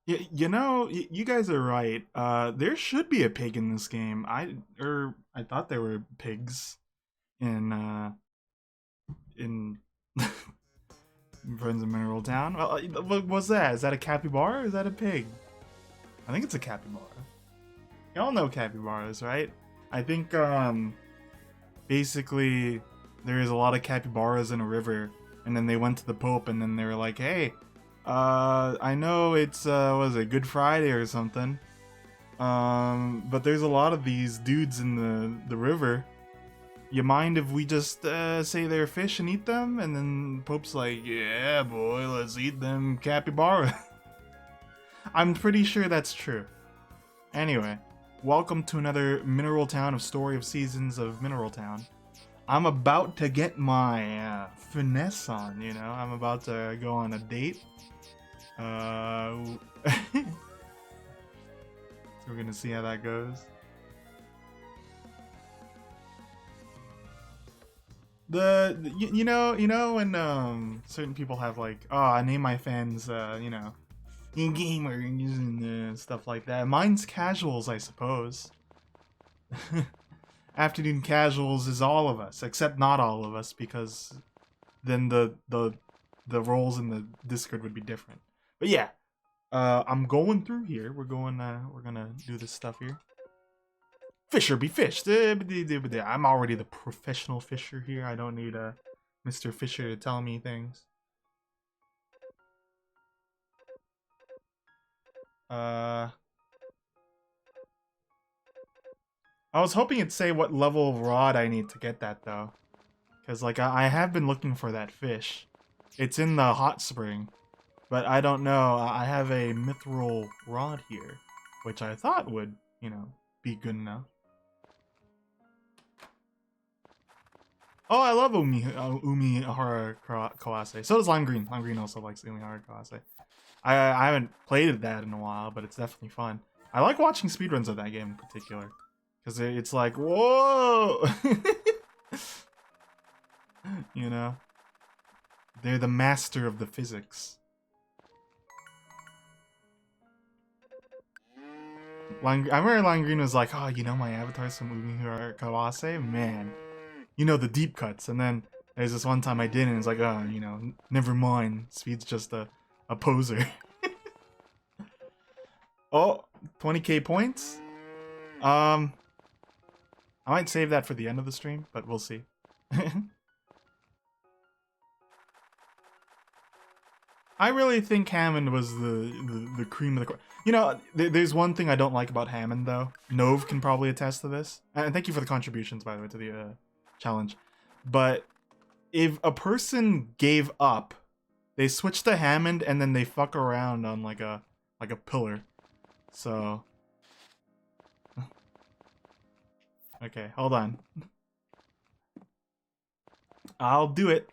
You know, you guys are right. There should be a pig in this game. I thought there were pigs in in Friends of Mineral Town. Well, what was that? Is that a capybara or is that a pig? I think it's a capybara. Y'all know capybaras, right? I think basically there is a lot of capybaras in a river, and then they went to the Pope, and then they were like, "Hey, I know it's was it Good Friday or something, but there's a lot of these dudes in the river. You mind if we just say they're fish and eat them?" And then Pope's like, "Yeah, boy, let's eat them capybara." I'm pretty sure that's true. Anyway, welcome to another Mineral Town of Story of Seasons of Mineral Town. I'm about to get my finesse on, you know? I'm about to go on a date. So we're gonna see how that goes. You know when certain people have like, oh, I name my fans in gamers and stuff like that. Mine's casuals, I suppose. Afternoon casuals is all of us, except not all of us, because then the roles in the Discord would be different. But yeah, I'm going through here. We're gonna do this stuff here. Fisher be fished. I'm already the professional fisher here. I don't need Mr. Fisher to tell me things. I was hoping it'd say what level of rod I need to get that though, because like I have been looking for that fish. It's in the hot spring, but I don't know. I have a mithril rod here, which I thought would, be good enough. Oh, I love Umihara Kawase. So does Lime Green. Lime Green also likes Umihara Kawase. I haven't played that in a while, but it's definitely fun. I like watching speedruns of that game in particular. Because it's like, whoa! You know? They're the master of the physics. I remember Lime Green was like, oh, you know my avatar's from Umihara Kawase? Man. You know the deep cuts. And then there's this one time I did, and it's like, oh, never mind. Speed's just a poser. Oh, 20k points? I might save that for the end of the stream, but we'll see. I really think Hammond was the cream of the crop. There's one thing I don't like about Hammond, though. Nove can probably attest to this. And thank you for the contributions, by the way, to the challenge. But if a person gave up, they switch to Hammond and then they fuck around on like a pillar. So okay, hold on. I'll do it.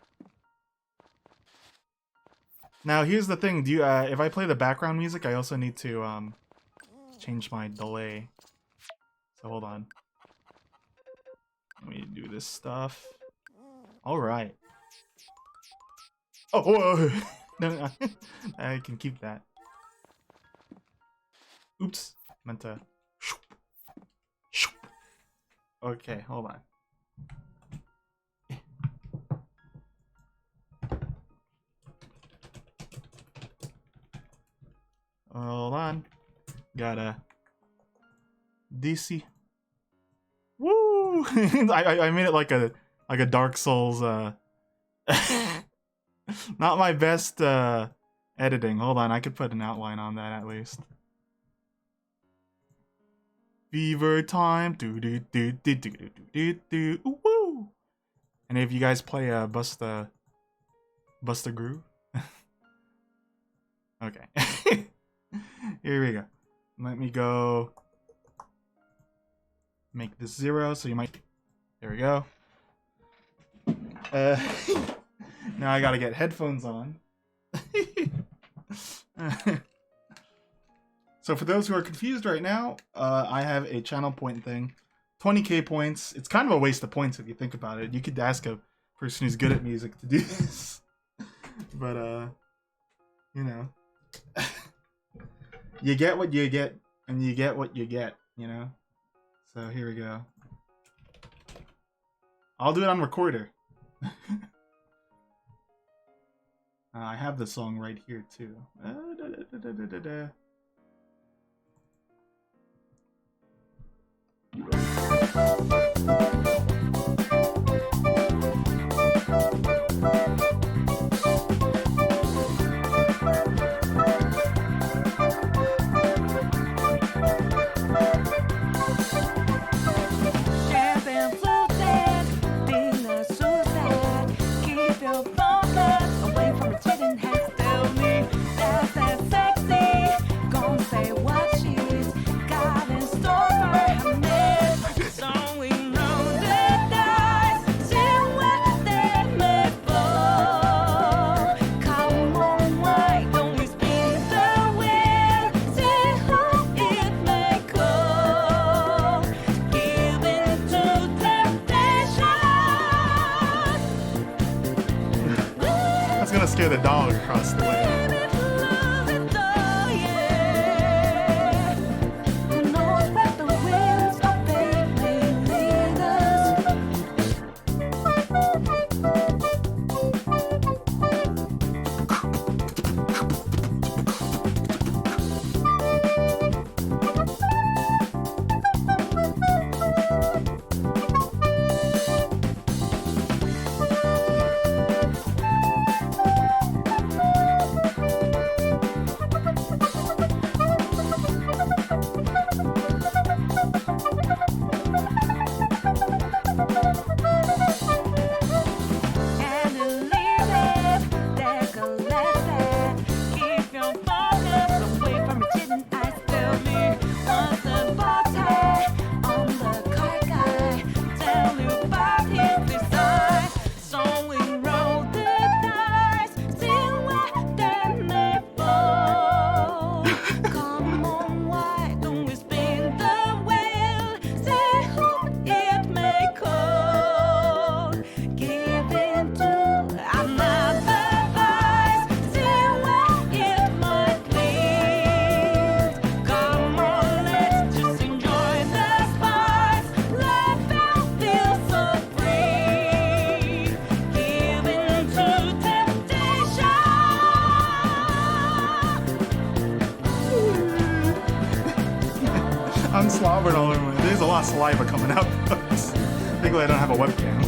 Now here's the thing. If I play the background music, I also need to change my delay. So hold on. Let me do this stuff. All right. Oh, whoa. No, I can keep that. Oops, meant to. Okay, hold on. Hold on. Gotta DC. Woo! I made it like a Dark Souls. Not my best editing. Hold on, I could put an outline on that at least. Fever time. Do do do do do do do do. Woo! And if you guys play Busta Groove. Okay. Here we go. Let me go make this 0, so you might. There we go. Now I gotta get headphones on. So for those who are confused right now, I have a channel point thing. 20k points. It's kind of a waste of points if you think about it. You could ask a person who's good at music to do this. But, You get what you get, and you get what you get, you know? So here we go. I'll do it on recorder. I have the song right here, too. Scare the dog across the way. I'm slobbering all over my... There's a lot of saliva coming out. Thankfully I don't have a webcam.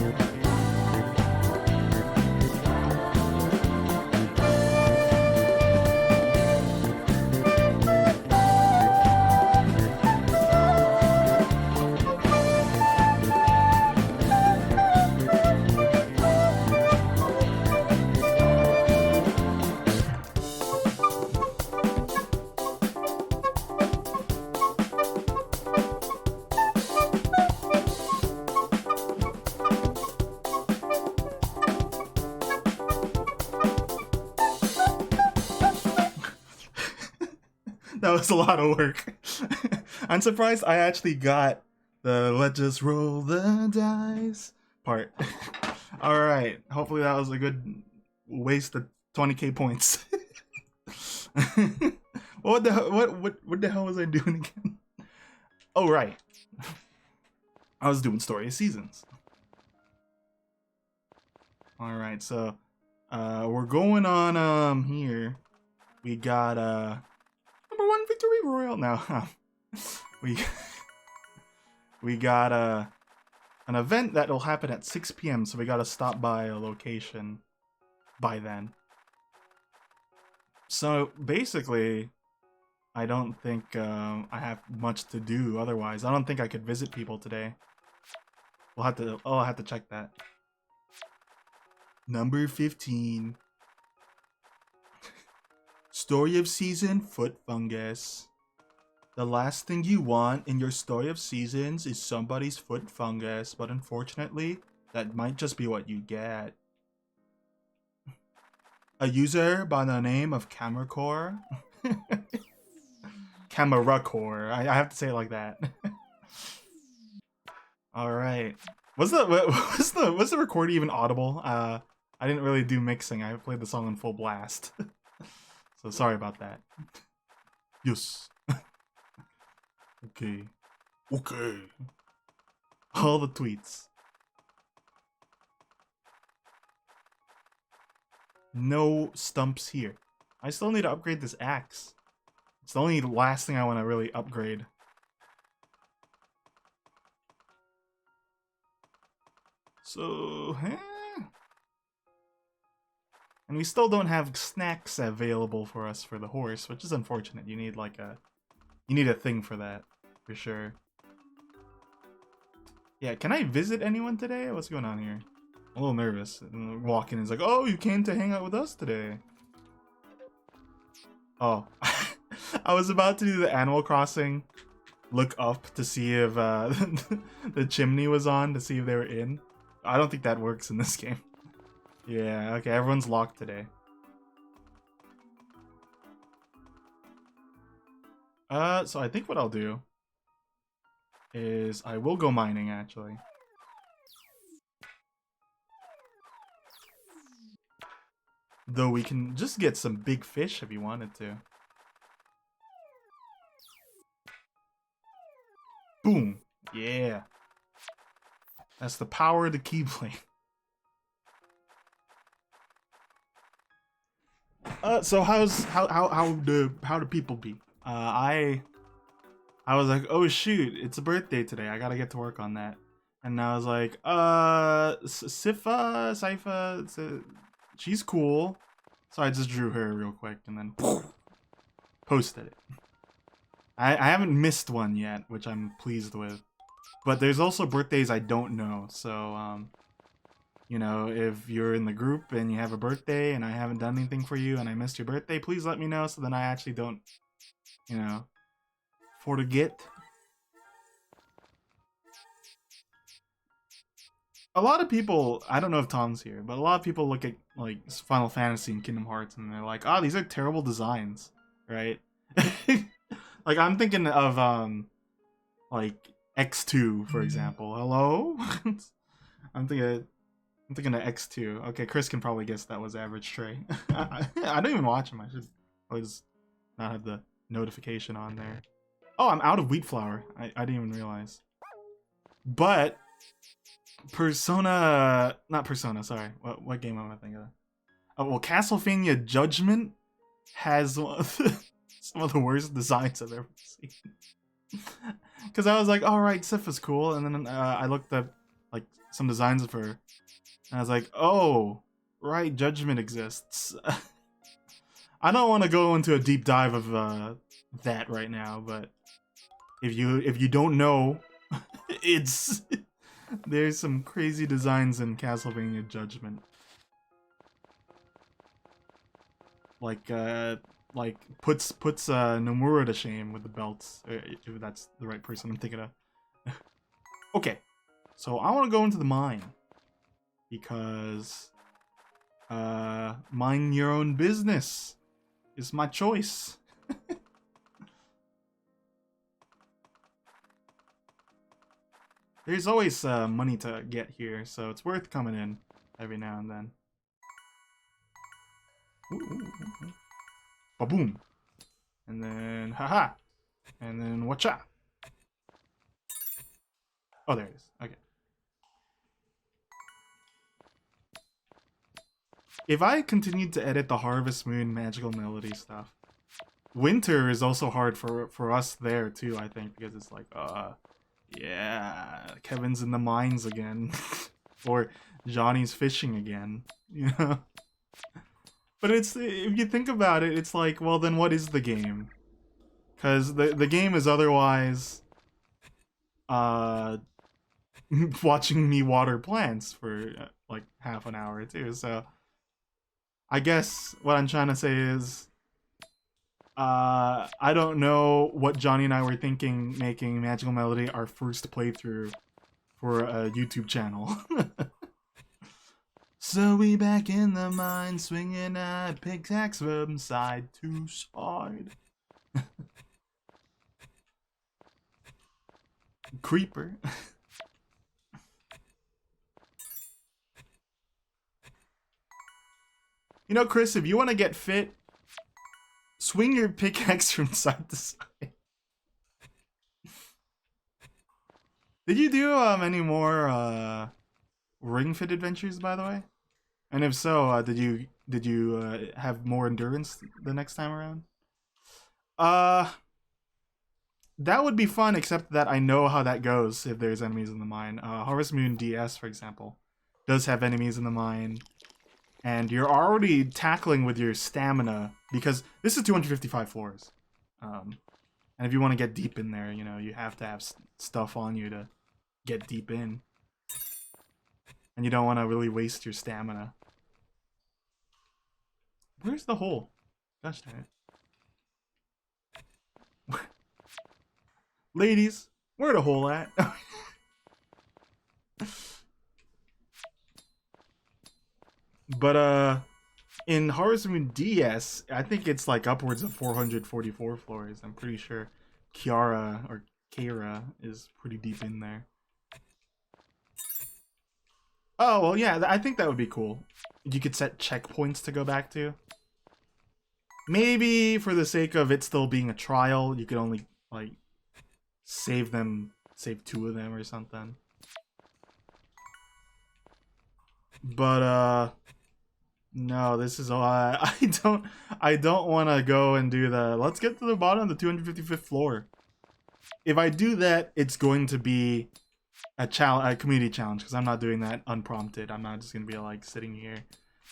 That was a lot of work. I'm surprised I actually got the "let's just roll the dice" part. Alright, hopefully that was a good waste of 20k points. What the hell was I doing again? Oh right. I was doing Story of Seasons. Alright, so we're going on here. We got #1 victory royale now. we got an event that will happen at 6 p.m. so we gotta stop by a location by then. So basically, I don't think I have much to do otherwise. I don't think I could visit people today. We'll have to. Oh, I'll have to check that. Number 15. Story of Season Foot Fungus. The last thing you want in your Story of Seasons is somebody's foot fungus, but unfortunately, that might just be what you get. A user by the name of Cameracore. Cameracore. I have to say it like that. All right. Was the recording even audible? I didn't really do mixing. I played the song on full blast. So sorry about that. Yes. Okay. Okay. All the tweets. No stumps here. I still need to upgrade this axe. It's the only last thing I want to really upgrade. So, and we still don't have snacks available for us for the horse, which is unfortunate. You need like you need a thing for that, for sure. Yeah, can I visit anyone today? What's going on here? I'm a little nervous. And walking is like, oh, you came to hang out with us today. Oh, I was about to do the Animal Crossing look up to see if the chimney was on, to see if they were in. I don't think that works in this game. Yeah, okay, everyone's locked today. So I think what I'll do is I will go mining, actually. Though we can just get some big fish if you wanted to. Boom! Yeah. That's the power of the Keyblade. So how do people be? I was like, oh shoot, it's a birthday today. I gotta get to work on that. And I was like, Sypha, she's cool. So I just drew her real quick and then posted it. I haven't missed one yet, which I'm pleased with. But there's also birthdays I don't know. So, you know, if you're in the group and you have a birthday and I haven't done anything for you and I missed your birthday, please let me know so then I actually don't, you know, forget. A lot of people, I don't know if Tom's here, but a lot of people look at like Final Fantasy and Kingdom Hearts and they're like, oh, these are terrible designs, right? Like I'm thinking of like X2, for example. Hello? I'm thinking of X2. Okay, Chris can probably guess that was Average Trey. I don't even watch him. I should probably just not have the notification on there. Oh, I'm out of wheat flour. I didn't even realize. But not Persona, sorry. What game am I thinking of? Oh, well, Castlevania Judgment has some of the worst designs I've ever seen. Because I was like, all right, Sif is cool, and then I looked up like some designs of her, and I was like, oh, right, Judgment exists. I don't want to go into a deep dive of that right now, but if you don't know, it's there's some crazy designs in Castlevania Judgment. Like puts Nomura to shame with the belts, if that's the right person I'm thinking of. Okay, so I want to go into the mine because mind your own business is my choice. There's always money to get here, so it's worth coming in every now and then. Ooh. Ba-boom. And then, haha. And then, watcha. Oh, there it is. Okay. If I continued to edit the Harvest Moon Magical Melody stuff, winter is also hard for us there too, I think, because it's like, yeah, Kevin's in the mines again. Or Johnny's fishing again, you know? But it's, if you think about it, it's like, well, then what is the game? Because the game is otherwise watching me water plants for like half an hour too. So I guess what I'm trying to say is I don't know what Johnny and I were thinking making Magical Melody our first playthrough for a YouTube channel. So we back in the mine, swinging a pickaxe from side to side. Creeper. You know, Chris, if you want to get fit, Swing your pickaxe from side to side. Did you do any more Ring Fit adventures, by the way? And if so, did you have more endurance the next time around? Uh, that would be fun, except that I know how that goes if there's enemies in the mine. Harvest Moon DS, for example, does have enemies in the mine, and you're already tackling with your stamina because this is 255 floors. And if you want to get deep in there, you know, you have to have stuff on you to get deep in. And you don't want to really waste your stamina. Where's the hole? Gosh darn it. Ladies, where the hole at? But in Harvest Moon DS, I think it's like upwards of 444 floors. I'm pretty sure Kiara or Keira is pretty deep in there. Oh, well, yeah, I think that would be cool. You could set checkpoints to go back to. Maybe for the sake of it still being a trial, you could only, like, save 2 of them or something. But, no, this is all I don't want to go and do let's get to the bottom of the 255th floor. If I do that, it's going to be a community challenge, because I'm not doing that unprompted. I'm not just going to be, like, sitting here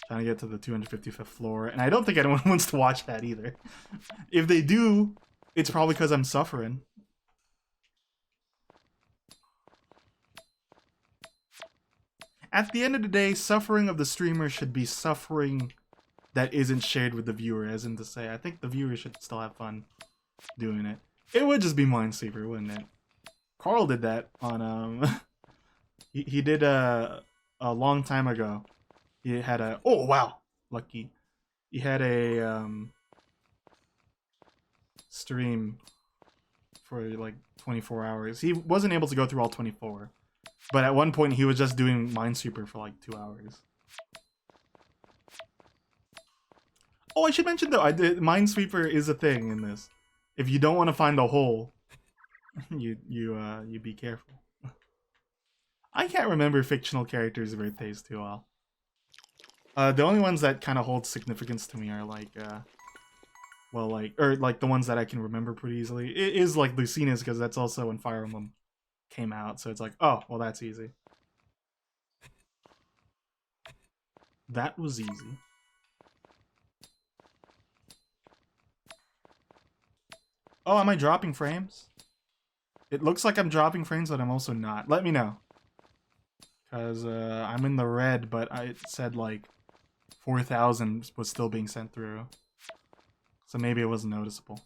trying to get to the 255th floor. And I don't think anyone wants to watch that either. If they do, it's probably because I'm suffering. At the end of the day, suffering of the streamer should be suffering that isn't shared with the viewer, as in to say, I think the viewer should still have fun doing it. It would just be Minesweeper, wouldn't it? Carl did that on, he did a long time ago. He had oh wow, lucky. He had a, stream for like 24 hours. He wasn't able to go through all 24. But at one point, he was just doing Minesweeper for like 2 hours. Oh, I should mention though, Minesweeper is a thing in this. If you don't want to find a hole, you be careful. I can't remember fictional characters' birthdays too well. The only ones that kind of hold significance to me are like, well, like the ones that I can remember pretty easily. It is like Lucina's, because that's also when Fire Emblem came out, so it's like, oh, well, that's easy. That was easy. Oh, am I dropping frames? It looks like I'm dropping frames, but I'm also not. Let me know. Because I'm in the red, but it said like 4,000 was still being sent through. So maybe it wasn't noticeable.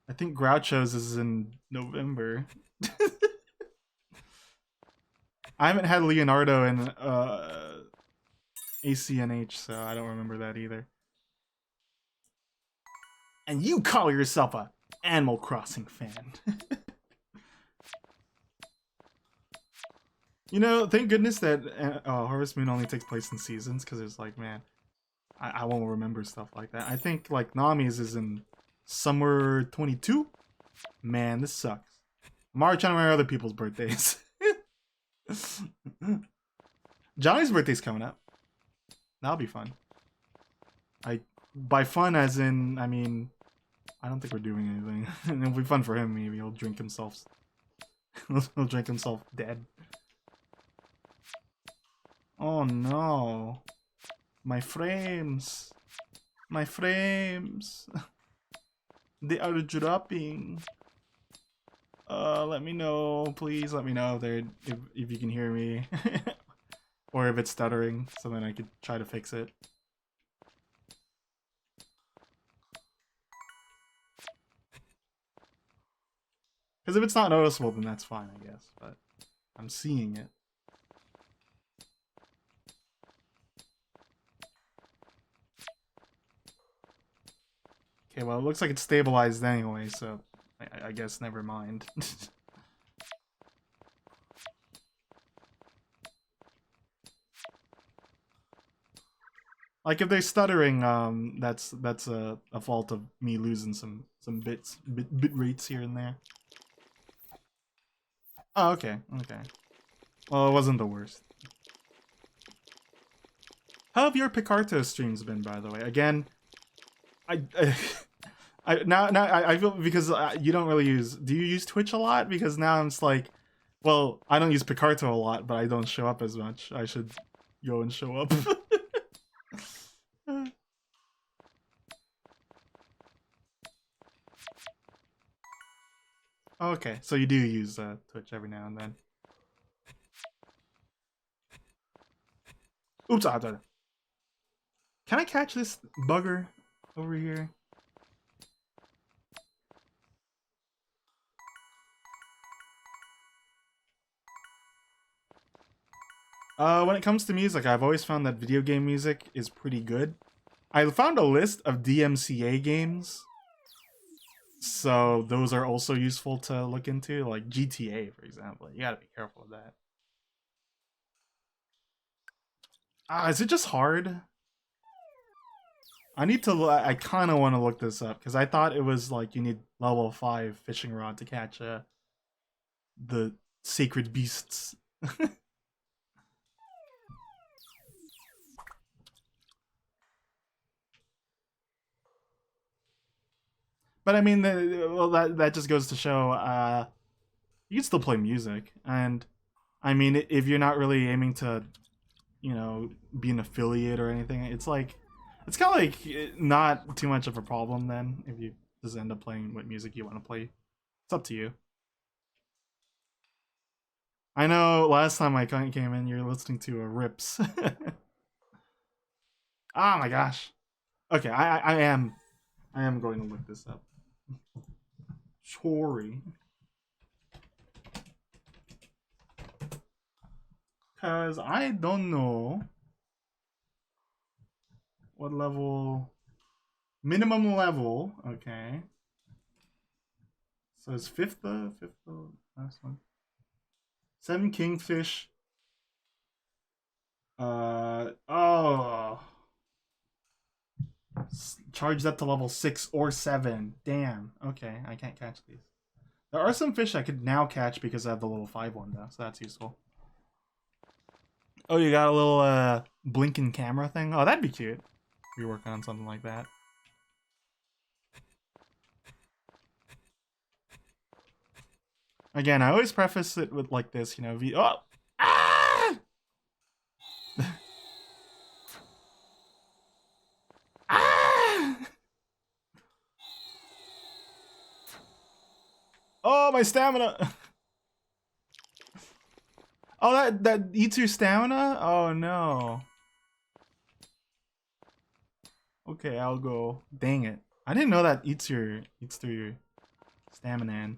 I think Groucho's is in November. I haven't had Leonardo in ACNH, so I don't remember that either. And you call yourself a Animal Crossing fan. You know, thank goodness that Harvest Moon only takes place in seasons, because it's like, man, I won't remember stuff like that. I think like Nami's is in summer 22. Man, this sucks. I'm already trying to remember other people's birthdays. Johnny's birthday's coming up. That'll be fun. By fun as in, I mean, I don't think we're doing anything. It'll be fun for him, maybe. He'll drink himself. He'll drink himself dead. Oh no. My frames. My frames. They are dropping. Let me know. Please let me know if you can hear me. Or if it's stuttering, so then I could try to fix it. Because if it's not noticeable, then that's fine, I guess. But I'm seeing it. Okay, well, it looks like it's stabilized anyway, so I guess never mind. Like if they're stuttering, that's a fault of me losing some bit rates here and there. Oh, okay, okay. Well, it wasn't the worst. How have your Picarto streams been, by the way? Again, I I feel because you don't really use. Do you use Twitch a lot? Because now I'm just like, well, I don't use Picarto a lot, but I don't show up as much. I should go and show up. Okay, so you do use Twitch every now and then. Oops, can I catch this bugger over here? When it comes to music, I've always found that video game music is pretty good. I found a list of DMCA games, so those are also useful to look into, like GTA, for example. You gotta be careful with that. Is it just hard? I kind of want to look this up, because I thought it was like you need level 5 fishing rod to catch the sacred beasts. But I mean, well, that just goes to show you can still play music, and I mean, if you're not really aiming to, you know, be an affiliate or anything, it's like it's kind of like not too much of a problem then if you just end up playing what music you want to play. It's up to you. I know last time I came in, you're listening to a Rips. Oh my gosh. Okay, I am going to look this up. Sorry. Cause I don't know what level. Minimum level. Okay. So it's fifth the last one. 7 kingfish. Oh. Charge that to level 6 or 7. Damn. Okay, I can't catch these. There are some fish I could now catch because I have the level 5 one though, so that's useful. Oh, you got a little blinking camera thing? Oh, that'd be cute. If you're working on something like that. Again, I always preface it with like this, you know, oh! Ah! Ah! Oh, my stamina! Oh, that eats your stamina? Oh no. Okay, I'll go. Dang it. I didn't know that eats through your stamina.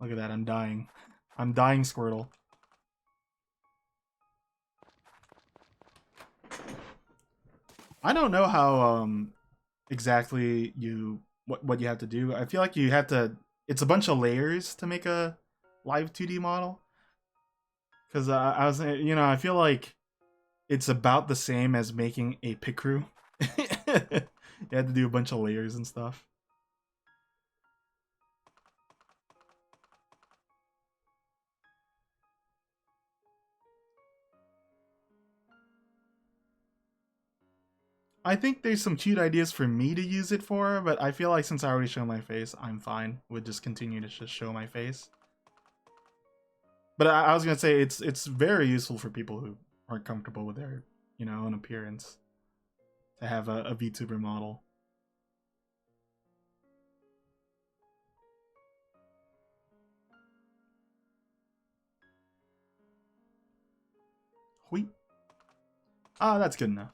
Look at that, I'm dying. I'm dying, Squirtle. I don't know how exactly what you have to do. I feel like you have to. It's a bunch of layers to make a live 2D model. Because I was, you know, I feel like it's about the same as making a Picrew. You had to do a bunch of layers and stuff. I think there's some cute ideas for me to use it for, but I feel like since I already showed my face, I'm fine with just continue to just show my face. But I was gonna say it's very useful for people who aren't comfortable with their, you know, own appearance to have a VTuber model. Wheat. Ah, that's good enough.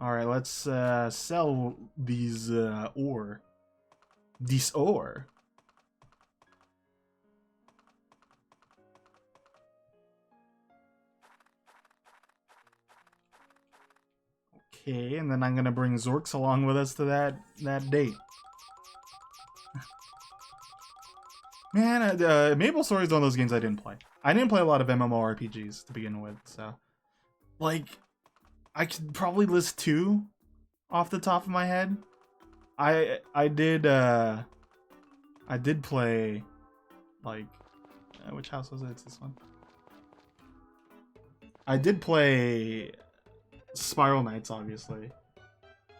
Alright, let's sell these ore. This ore. Okay, and then I'm gonna bring Zorks along with us to that date. Man, Maple Story is one of those games I didn't play. I didn't play a lot of MMORPGs to begin with, so like I could probably list two off the top of my head. I did play like which house was it? It's this one. I did play Spiral Knights, obviously,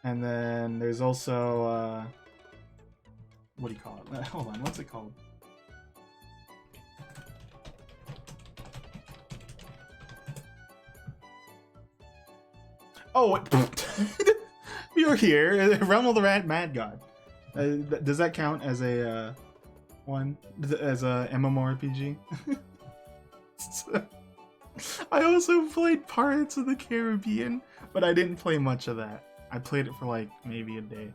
and then there's also what do you call it? Hold on, what's it called? Oh, you're here. Realm of the Mad God. Does that count as a one? As a MMORPG? I also played Pirates of the Caribbean, but I didn't play much of that. I played it for like maybe a day.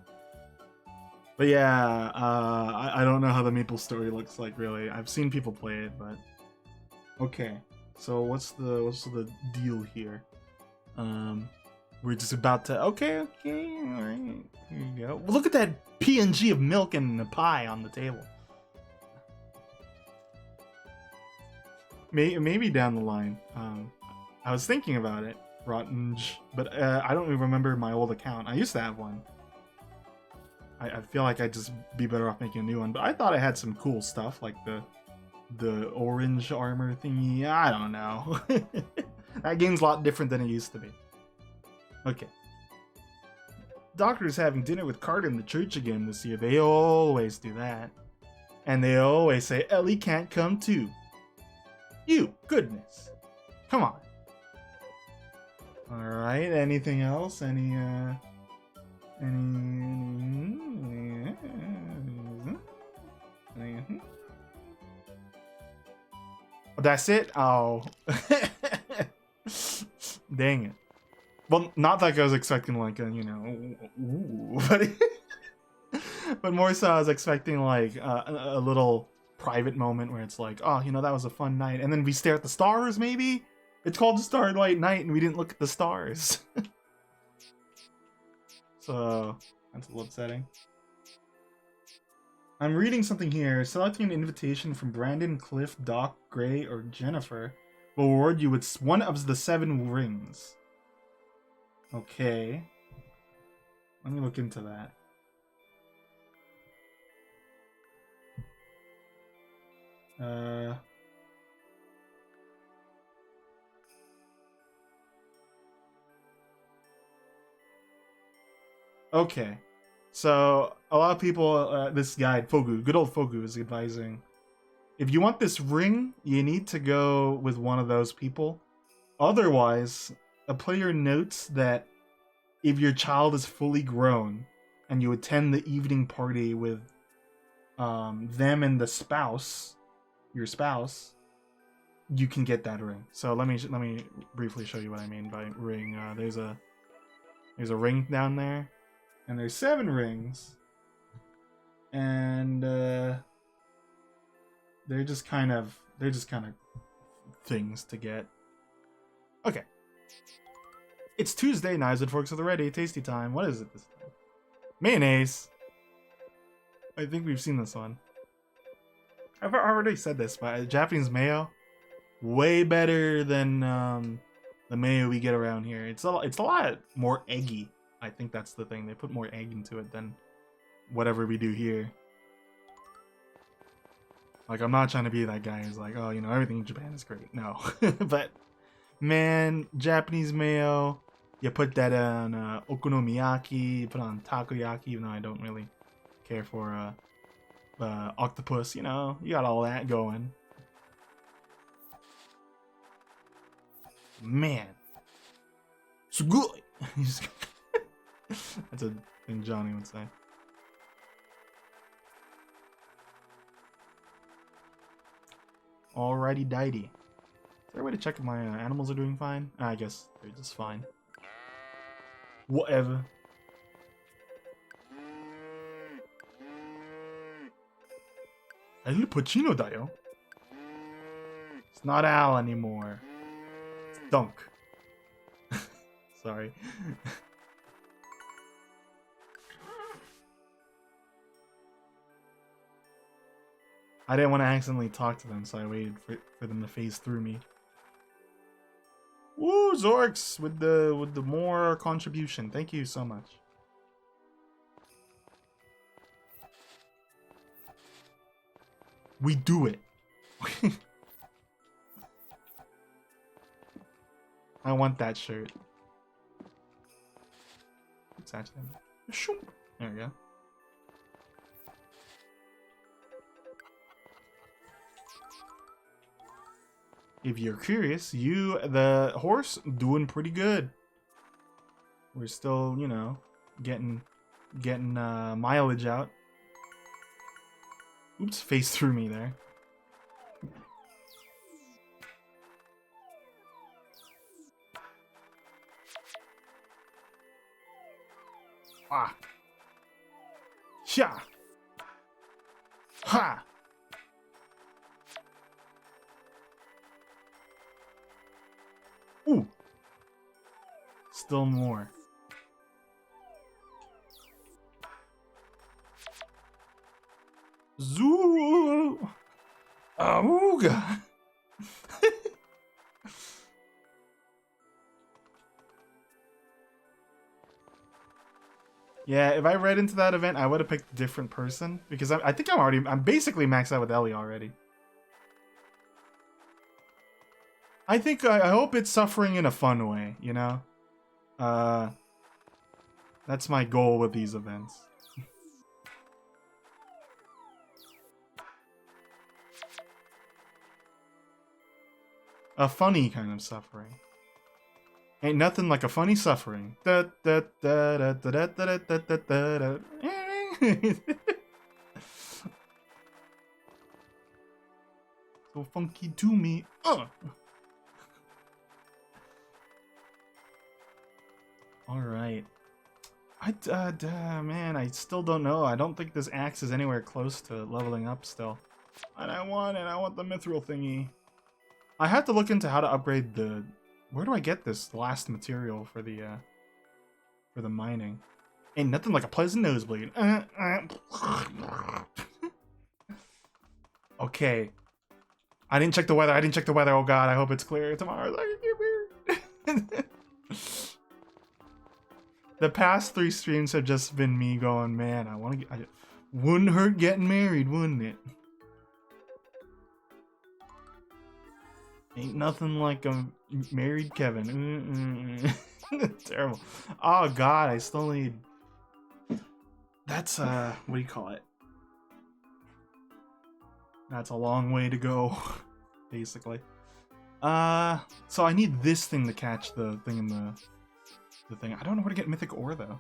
But yeah, I don't know how the Maple story looks like really. I've seen people play it, but okay. So what's the deal here? We're just about to okay, all right. Here you go. Well, look at that PNG of milk and a pie on the table. Maybe down the line. I was thinking about it, Rottenge, but I don't even remember my old account. I used to have one. I feel like I'd just be better off making a new one, but I thought I had some cool stuff, like the orange armor thingy. I don't know. That game's a lot different than it used to be. Okay. Doctor's having dinner with Carter in the church again this year. They always do that. And they always say, Ellie can't come too. You, goodness. Come on. Alright, anything else? Any Oh, that's it? Oh. Dang it. Well, not like I was expecting like a, you know, ooh, but more so I was expecting like a little private moment where it's like, oh, you know, that was a fun night. And then we stare at the stars, maybe? It's called Starlight Night and we didn't look at the stars. So, that's a little upsetting. I'm reading something here. Selecting an invitation from Brandon, Cliff, Doc, Gray, or Jennifer will reward you with one of the 7 rings. Okay. Let me look into that. Okay. So, a lot of people, this guy, Fogu, good old Fogu, is advising, if you want this ring, you need to go with one of those people. Otherwise, a player notes that if your child is fully grown and you attend the evening party with them and the spouse, your spouse, you can get that ring. So let me briefly show you what I mean by ring. There's a ring down there, and there's 7 rings, and they're just kind of things to get. Okay. It's Tuesday, knives and forks are ready. Tasty time. What is it this time? Mayonnaise. I think we've seen this one. I've already said this, but Japanese mayo, way better than the mayo we get around here. It's a lot more eggy. I think that's the thing. They put more egg into it than whatever we do here. Like, I'm not trying to be that guy who's like, oh, you know, everything in Japan is great. No. But, man, Japanese mayo, you put that on okonomiyaki, you put on takoyaki, even though I don't really care for octopus, you know, you got all that going. Man. Sugoi! That's a thing Johnny would say. Alrighty dighty. Is there a way to check if my animals are doing fine? I guess they're just fine. Whatever. El Pacino dayo. It's not Al anymore. It's Dunk. Sorry. I didn't want to accidentally talk to them, so I waited for them to phase through me. Woo, Zorks with the more contribution. Thank you so much. We do it. I want that shirt. It's actually there we go. If you're curious, the horse doing pretty good. We're still, you know, getting mileage out. Oops, face through me there. Ah. Sha. Ha. Ooh. Still more. Zoo. Auga. Yeah, if I read into that event, I would have picked a different person because I think I'm basically maxed out with Ellie already. I hope it's suffering in a fun way, you know? That's my goal with these events. A funny kind of suffering. Ain't nothing like a funny suffering. So funky to me. Alright. Man, I still don't know. I don't think this axe is anywhere close to leveling up still. And I want it. I want the mithril thingy. I have to look into how to upgrade the... Where do I get this last material for the mining? Ain't nothing like a pleasant nosebleed. Okay. I didn't check the weather. Oh god, I hope it's clear tomorrow. The past 3 streams have just been me going, man, I want to get... Wouldn't hurt getting married, wouldn't it? Ain't nothing like a married Kevin. Terrible. Oh god, I still need... That's, what do you call it? That's a long way to go, basically. So I need this thing to catch the thing in the thing. I don't know where to get mythic ore, though.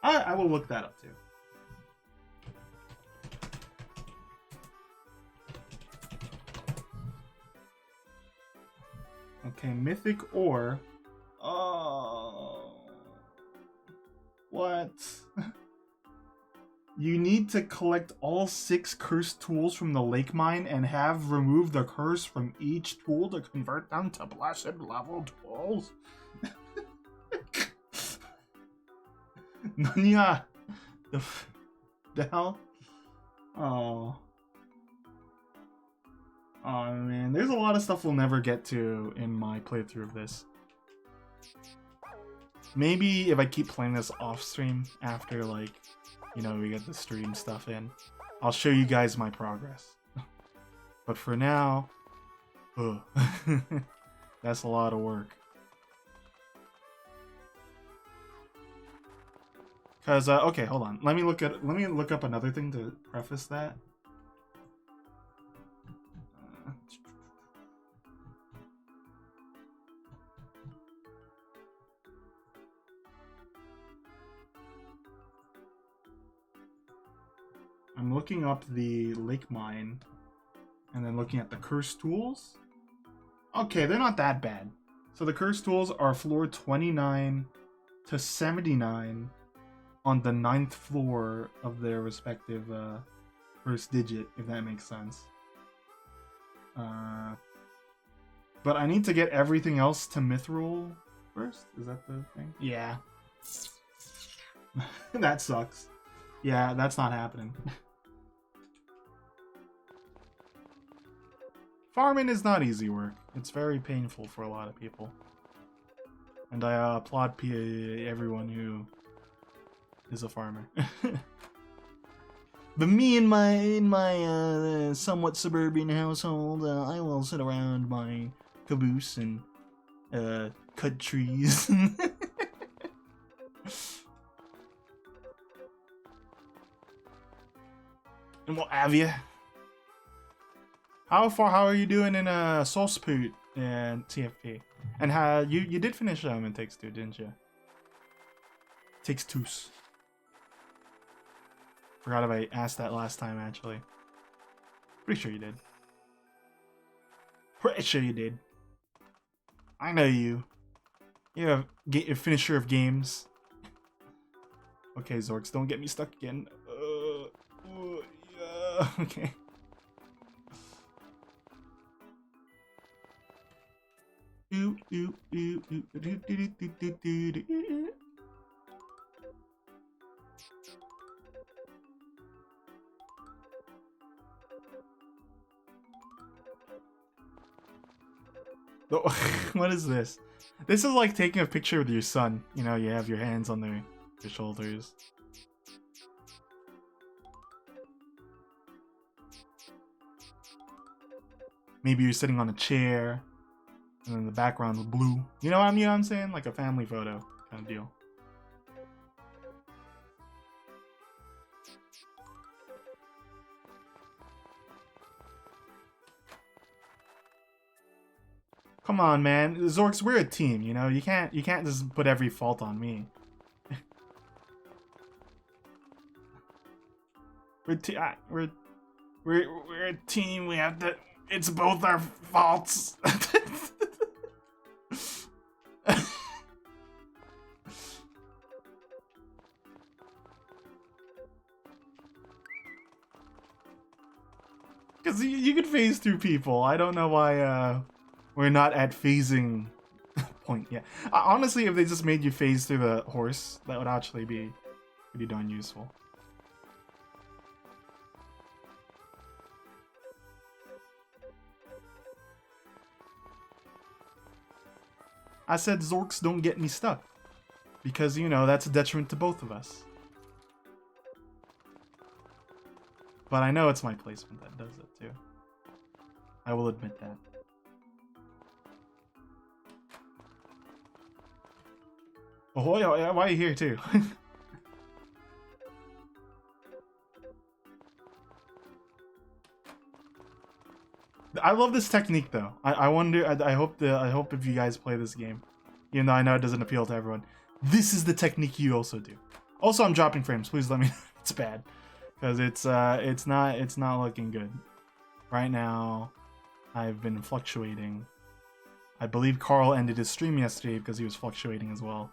I will look that up, too. Okay, mythic ore. Oh. What? You need to collect all 6 cursed tools from the lake mine and have removed the curse from each tool to convert them to blessed level tools. Nanya! The hell? Oh. Oh man, there's a lot of stuff we'll never get to in my playthrough of this. Maybe if I keep playing this off stream after, like, you know, we get the stream stuff in, I'll show you guys my progress. But for now, that's a lot of work. Cause okay, hold on. Let me look up another thing to preface that. I'm looking up the lake mine and then looking at the cursed tools. Okay, they're not that bad. So the cursed tools are floor 29 to 79 on the 9th floor of their respective first digit, if that makes sense. But I need to get everything else to mithril first? Is that the thing? Yeah. That sucks. Yeah, that's not happening. Farming is not easy work. It's very painful for a lot of people. And I applaud everyone who is a farmer. But me in my somewhat suburban household, I will sit around my caboose and cut trees. And what have you? How are you doing in Soulspoot and TFP? And how you did finish in Takes Two, didn't you? Takes Two. Forgot if I asked that last time actually. Pretty sure you did. Pretty sure you did. I know you. You're a finisher of games. Okay, Zorks, don't get me stuck again. Yeah. Okay. What is this? This is like taking a picture with your son. You know, you have your hands on their shoulders. Maybe you're sitting on a chair, and then the background's blue. You know what I mean? I'm saying? Like a family photo kind of deal. Come on, man. Zorks, we're a team, you know? You can't just put every fault on me. we're a team. We have to. It's both our faults. Because you could phase through people. I don't know why we're not at phasing point yet. Honestly, if they just made you phase through the horse, that would actually be pretty darn useful. I said Zorks don't get me stuck. Because, you know, that's a detriment to both of us. But I know it's my placement that does it too. I will admit that. Oh, why are you here too? I love this technique though. I wonder. I hope if you guys play this game, even though I know it doesn't appeal to everyone, this is the technique you also do. Also, I'm dropping frames. Please let me know if it's bad, because it's not looking good right now. I've been fluctuating. I believe Carl ended his stream yesterday because he was fluctuating as well.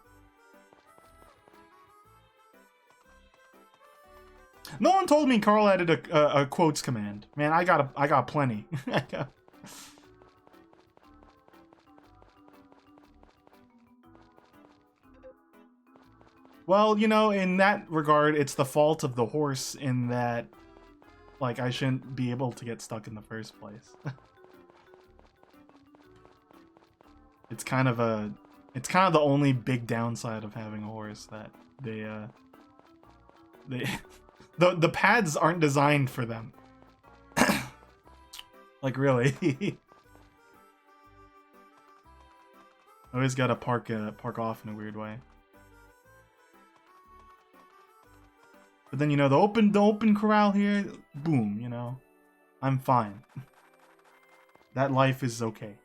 No one told me Carl added a quotes command. Man, I got plenty. Well, you know, in that regard, it's the fault of the horse in that, like, I shouldn't be able to get stuck in the first place. It's kind of the only big downside of having a horse, that the pads aren't designed for them. Like, really. Always gotta park off in a weird way. But then, you know, the open corral here, boom, you know, I'm fine. That life is okay.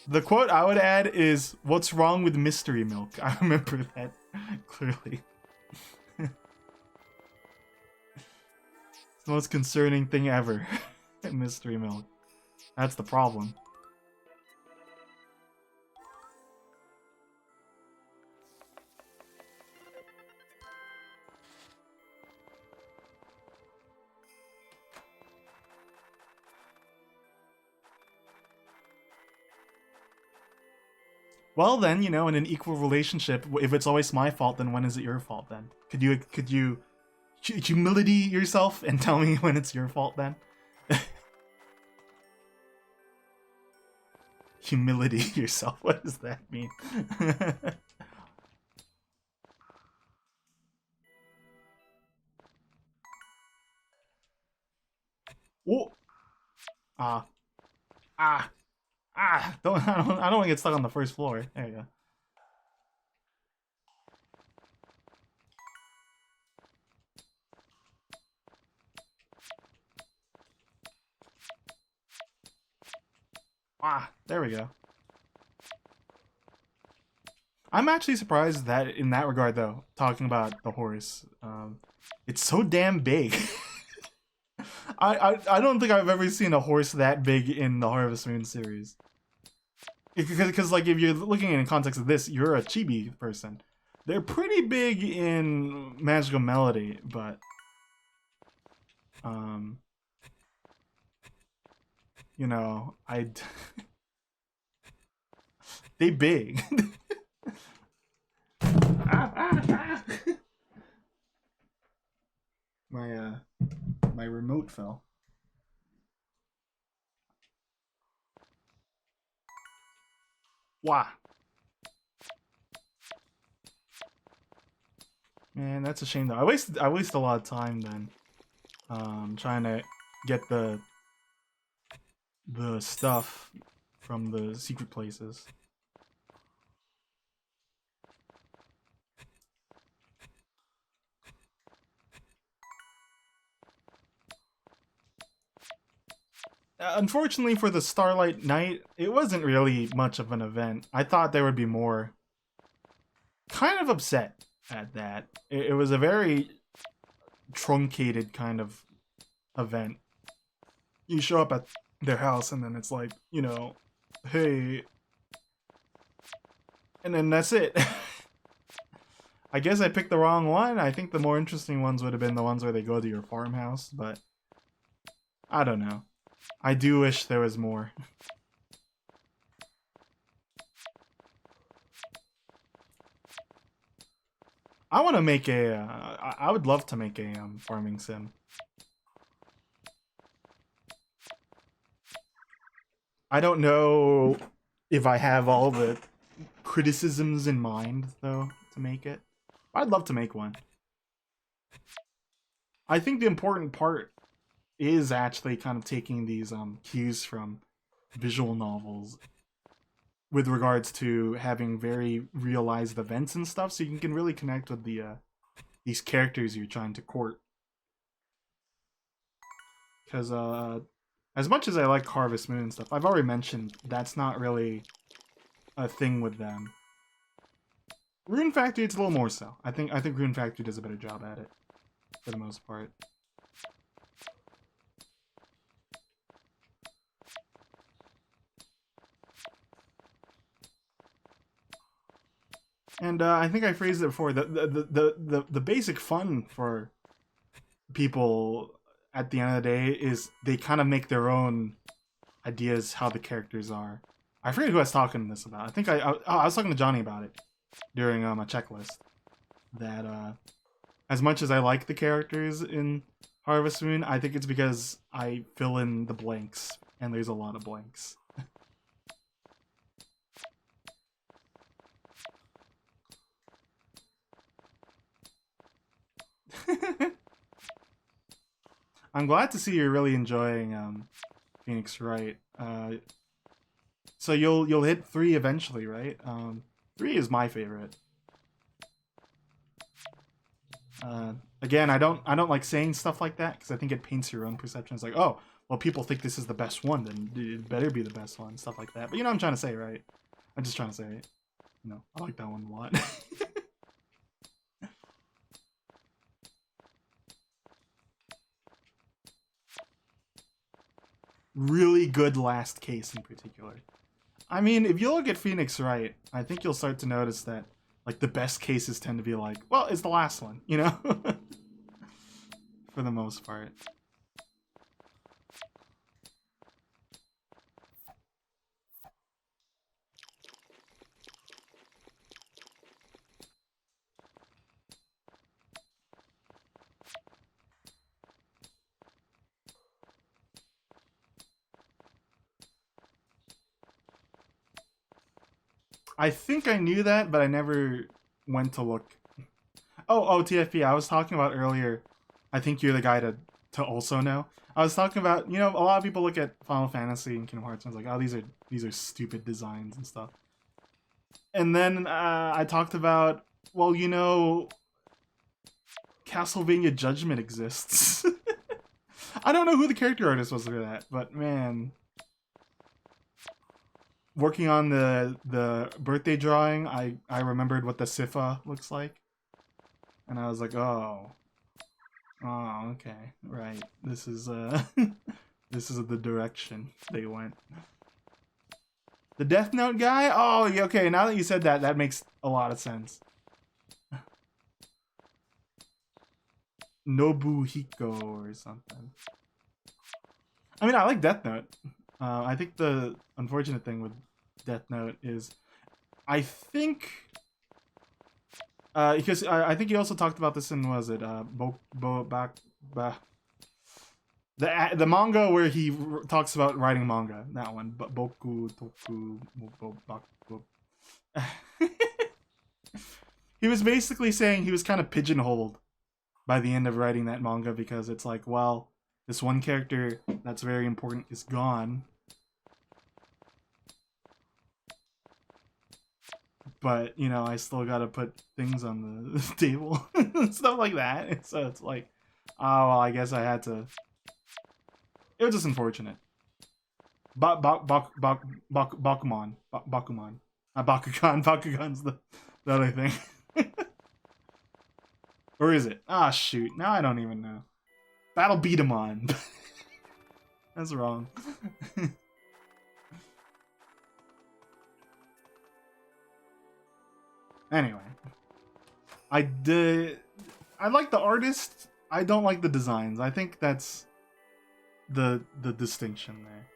The quote I would add is, "What's wrong with mystery milk?" I remember that clearly. It's the most concerning thing ever. Mystery milk. That's the problem. Well then, you know, in an equal relationship, if it's always my fault, then when is it your fault then? Could you humility yourself and tell me when it's your fault then? Humility yourself. What does that mean? Whoa! Ah. Ah. Ah. I don't want to get stuck on the first floor. There you go. Ah. There we go. I'm actually surprised that in that regard, though, talking about the horse, it's so damn big. I don't think I've ever seen a horse that big in the Harvest Moon series. Because like if you're looking in context of this, you're a chibi person. They're pretty big in Magical Melody, but um, you know, they big. My my remote fell. Wow. Man, that's a shame though. I wasted a lot of time then. Trying to get the stuff from the secret places. Unfortunately for the Starlight Night, it wasn't really much of an event. I thought there would be more. Kind of upset at that. It was a very truncated kind of event. You show up at their house and then it's like, hey, and then that's it. I guess I picked the wrong one. I think the more interesting ones would have been the ones where they go to your farmhouse, but I don't know. I do wish there was more. I want to make a. I would love to make a farming sim. I don't know if I have all the criticisms in mind though to make it. I'd love to make one. I think the important part is actually kind of taking these cues from visual novels with regards to having very realized events and stuff, so you can really connect with these characters you're trying to court. Because as much as I like Harvest Moon and stuff, I've already mentioned that's not really a thing with them. Rune Factory, it's a little more so. I think Rune Factory does a better job at it for the most part. And I think I phrased it before. The basic fun for people at the end of the day is they kind of make their own ideas how the characters are. I forget who I was talking this about. I think I was talking to Johnny about it during a checklist. That as much as I like the characters in Harvest Moon, I think it's because I fill in the blanks, and there's a lot of blanks. I'm glad to see you're really enjoying Phoenix Wright. So you'll hit 3 eventually, right? 3 is my favorite. Again, I don't like saying stuff like that because I think it paints your own perception. It's like, oh, well, people think this is the best one, then it better be the best one, stuff like that. But you know what I'm trying to say, right? I'm just trying to say, I like that one a lot. Really good last case in particular. I mean, if you look at Phoenix Wright, I think you'll start to notice that like the best cases tend to be like, well, it's the last one, for the most part. I think I knew that, but I never went to look. Oh, TFP, I was talking about earlier. I think you're the guy to also know. I was talking about, you know, a lot of people look at Final Fantasy and Kingdom Hearts and it's like, oh, these are stupid designs and stuff. And then I talked about, well, you know, Castlevania Judgment exists. I don't know who the character artist was for that, but man, working on the birthday drawing, I remembered what the Sifa looks like, and I was like, oh, okay, right. This is this is the direction they went. The Death Note guy? Oh, okay. Now that you said that, that makes a lot of sense. Nobuhiko or something. I mean, I like Death Note. I think the unfortunate thing with Death Note is, I think, because I think you also talked about this in, was it the manga where he talks about writing manga, that one, but Boku Toku Baku. He was basically saying he was kind of pigeonholed by the end of writing that manga because it's like, well, this one character that's very important is gone, but you know, I still gotta put things on the table, stuff like that. So it's like, oh well, I guess I had to. It was just unfortunate. Bakuman. Bakuman. Bakugan. Bakugan's the other thing. Or is it? Ah, shoot. Now I don't even know. Battle Beatamon. That's wrong. Anyway. I like the artist. I don't like the designs. I think that's the distinction there.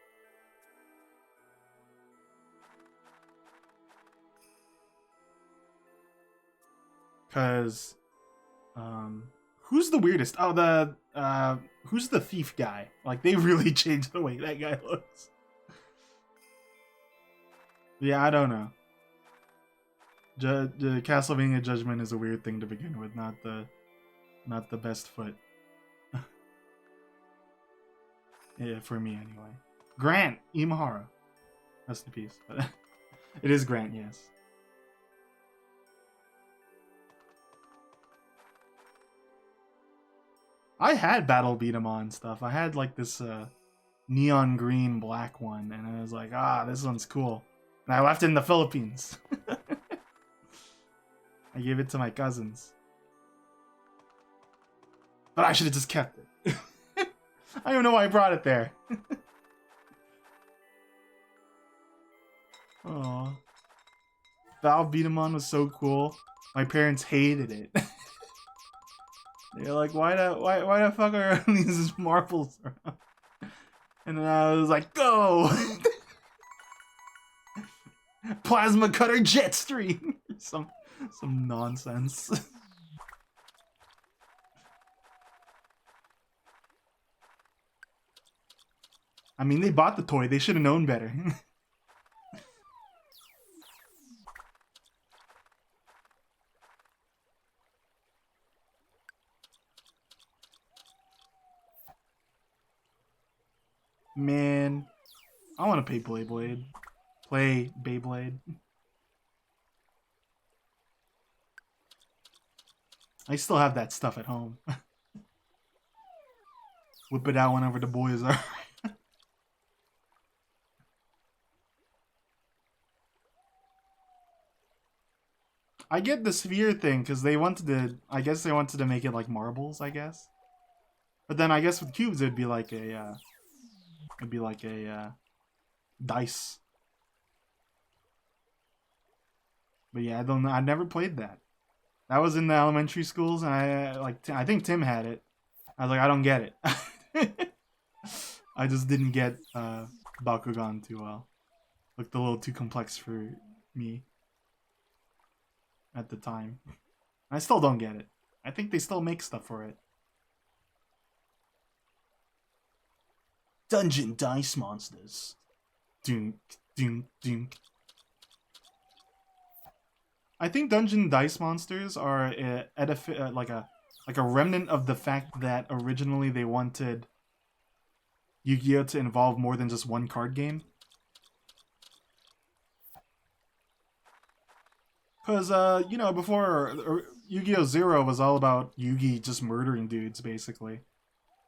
Cause who's the weirdest? Oh, who's the thief guy? Like, they really changed the way that guy looks. Yeah, I don't know. The Castlevania Judgment is a weird thing to begin with, not the best foot. Yeah, for me anyway. Grant Imahara, rest in peace. But it is Grant, yes. I had Battle Beatamon stuff. I had like this neon green black one, and I was like, ah, this one's cool. And I left it in the Philippines. I gave it to my cousins. But I should have just kept it. I don't even know why I brought it there. Aww. Valve Beatamon was so cool. My parents hated it. They're like, why the fuck are these marbles around? And then I was like, go! Plasma Cutter Jetstream! Some nonsense. I mean, they bought the toy. They should have known better. Man, I want to play Beyblade. Play Beyblade. I still have that stuff at home. Whip it out whenever the boys are. I get the sphere thing because they wanted to. I guess they wanted to make it like marbles. I guess, but then I guess with cubes it'd be like a. It'd be like a dice. But yeah, I don't know. I never played that. That was in the elementary schools, and I think Tim had it. I was like, I don't get it. I just didn't get Bakugan too well. Looked a little too complex for me at the time. I still don't get it. I think they still make stuff for it. Dungeon Dice Monsters. Dunk, dunk, dunk. I think Dungeon Dice Monsters are like a remnant of the fact that originally they wanted Yu-Gi-Oh to involve more than just one card game. Because, you know, before Yu-Gi-Oh! Zero was all about Yugi just murdering dudes, basically.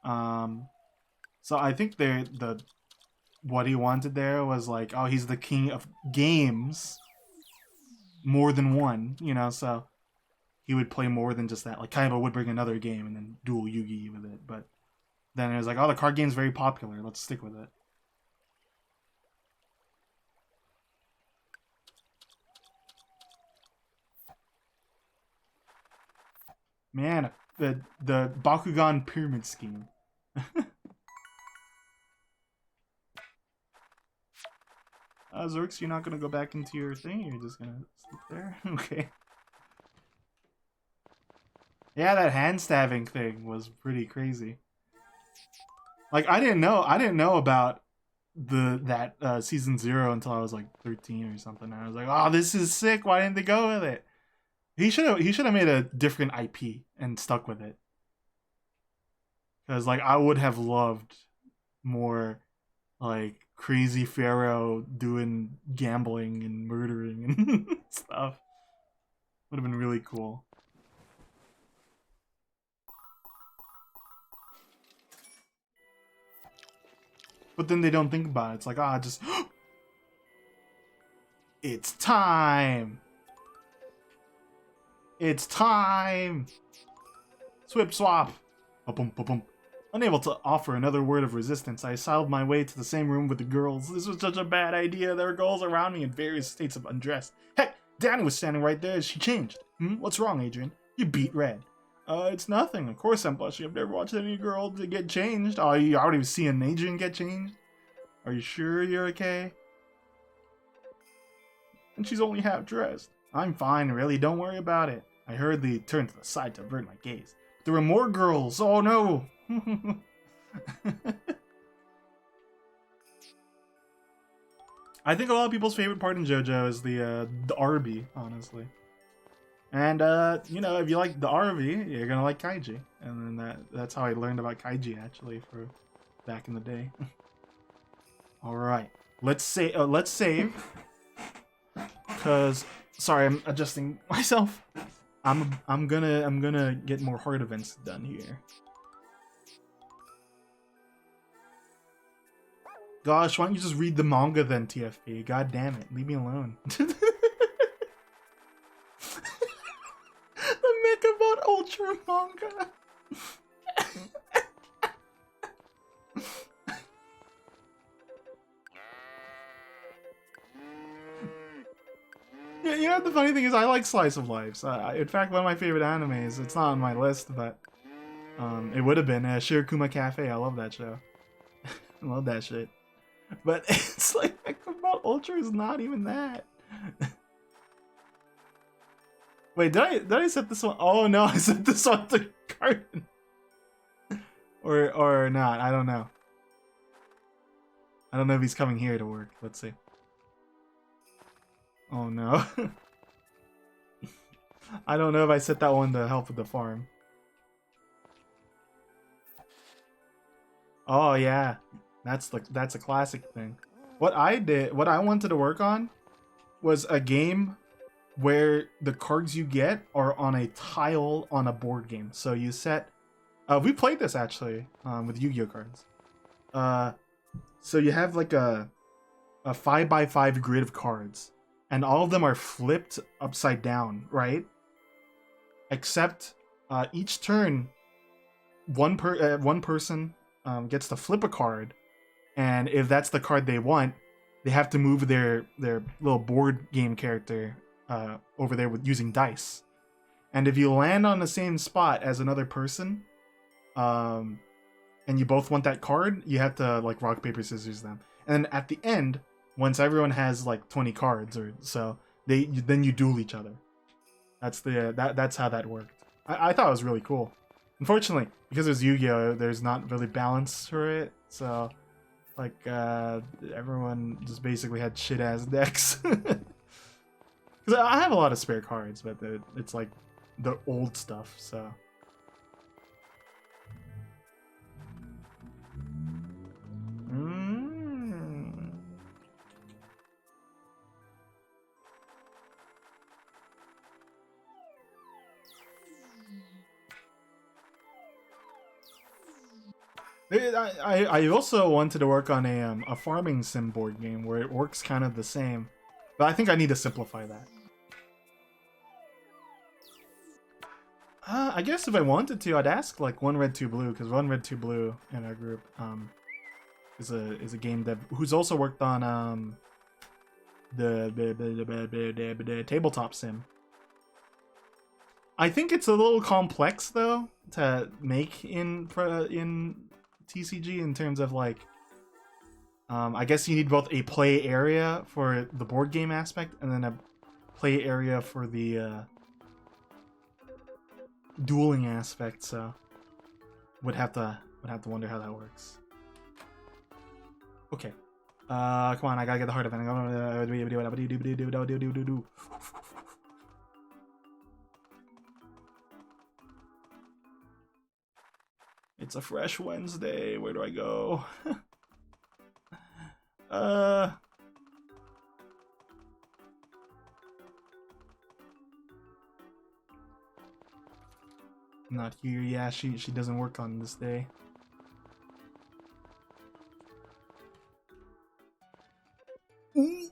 So I think what he wanted there was like, oh, he's the king of games, more than one, you know, so he would play more than just that. Like, Kaiba would bring another game and then duel Yugi with it, but then it was like, oh, the card game's very popular, let's stick with it. Man, the Bakugan pyramid scheme. Zorks, you're not gonna go back into your thing? You're just gonna sleep there? Okay. Yeah, that hand stabbing thing was pretty crazy. Like, I didn't know about that season 0 until I was like 13 or something. And I was like, oh, this is sick. Why didn't they go with it? He should have made a different IP and stuck with it. Because like I would have loved more like crazy pharaoh doing gambling and murdering and stuff. Would have been really cool. But then they don't think about it. It's like, ah, just it's time. It's time. Swip swap. Ba-boom, ba-boom. Unable to offer another word of resistance, I sidled my way to the same room with the girls. This was such a bad idea. There were girls around me in various states of undress. Heck, Danny was standing right there as she changed. What's wrong, Adrian? You beat red. It's nothing. Of course I'm blushing. I've never watched any girl to get changed. Oh, you already seen Adrian get changed? Are you sure you're okay? And she's only half dressed. I'm fine, really. Don't worry about it. I hurriedly turned to the side to avert my gaze. There were more girls. Oh no. I think a lot of people's favorite part in JoJo is the RB, honestly. And you know, if you like the RV, you're gonna like Kaiji. And then that's how I learned about Kaiji actually for back in the day. All right, let's save. Cause sorry, I'm adjusting myself. I'm gonna get more hard events done here. Gosh, why don't you just read the manga then, TFP? God damn it, leave me alone. The Mechabot Ultra manga. Yeah, you know the funny thing is I like slice of lives. In fact, one of my favorite animes. It's not on my list, but it would have been Shirokuma Cafe. I love that show. I love that shit. But it's like Mechabot Ultra is not even that. Wait, did I set this one? Oh no, I set this one to Garden. or not. I don't know. I don't know if he's coming here to work. Let's see. Oh no. I don't know if I set that one to help with the farm. Oh yeah. That's a classic thing. What I wanted to work on was a game where the cards you get are on a tile on a board game. So you set we played this actually with Yu-Gi-Oh cards. So you have like a 5x5 grid of cards, and all of them are flipped upside down, right? Except each turn, one person gets to flip a card, and if that's the card they want, they have to move their little board game character over there with using dice. And if you land on the same spot as another person, and you both want that card, you have to like rock paper scissors them. And then at the end, once everyone has like 20 cards or so, then you duel each other. That's how that worked. I thought it was really cool. Unfortunately, because there's Yu-Gi-Oh, there's not really balance for it, so like everyone just basically had shit ass decks. Because Because I have a lot of spare cards, but it's like the old stuff, so. I also wanted to work on a farming sim board game where it works kind of the same, but I think I need to simplify that. I guess if I wanted to, I'd ask like One Red Two Blue, because One Red Two Blue in our group is a game dev who's also worked on the tabletop sim. I think it's a little complex though to make in TCG in terms of like, I guess you need both a play area for the board game aspect and then a play area for the dueling aspect. So would have to wonder how that works. Okay, come on, I gotta get the heart of it. It's a fresh Wednesday. Where do I go? Not here. Yeah, she doesn't work on this day. Ooh.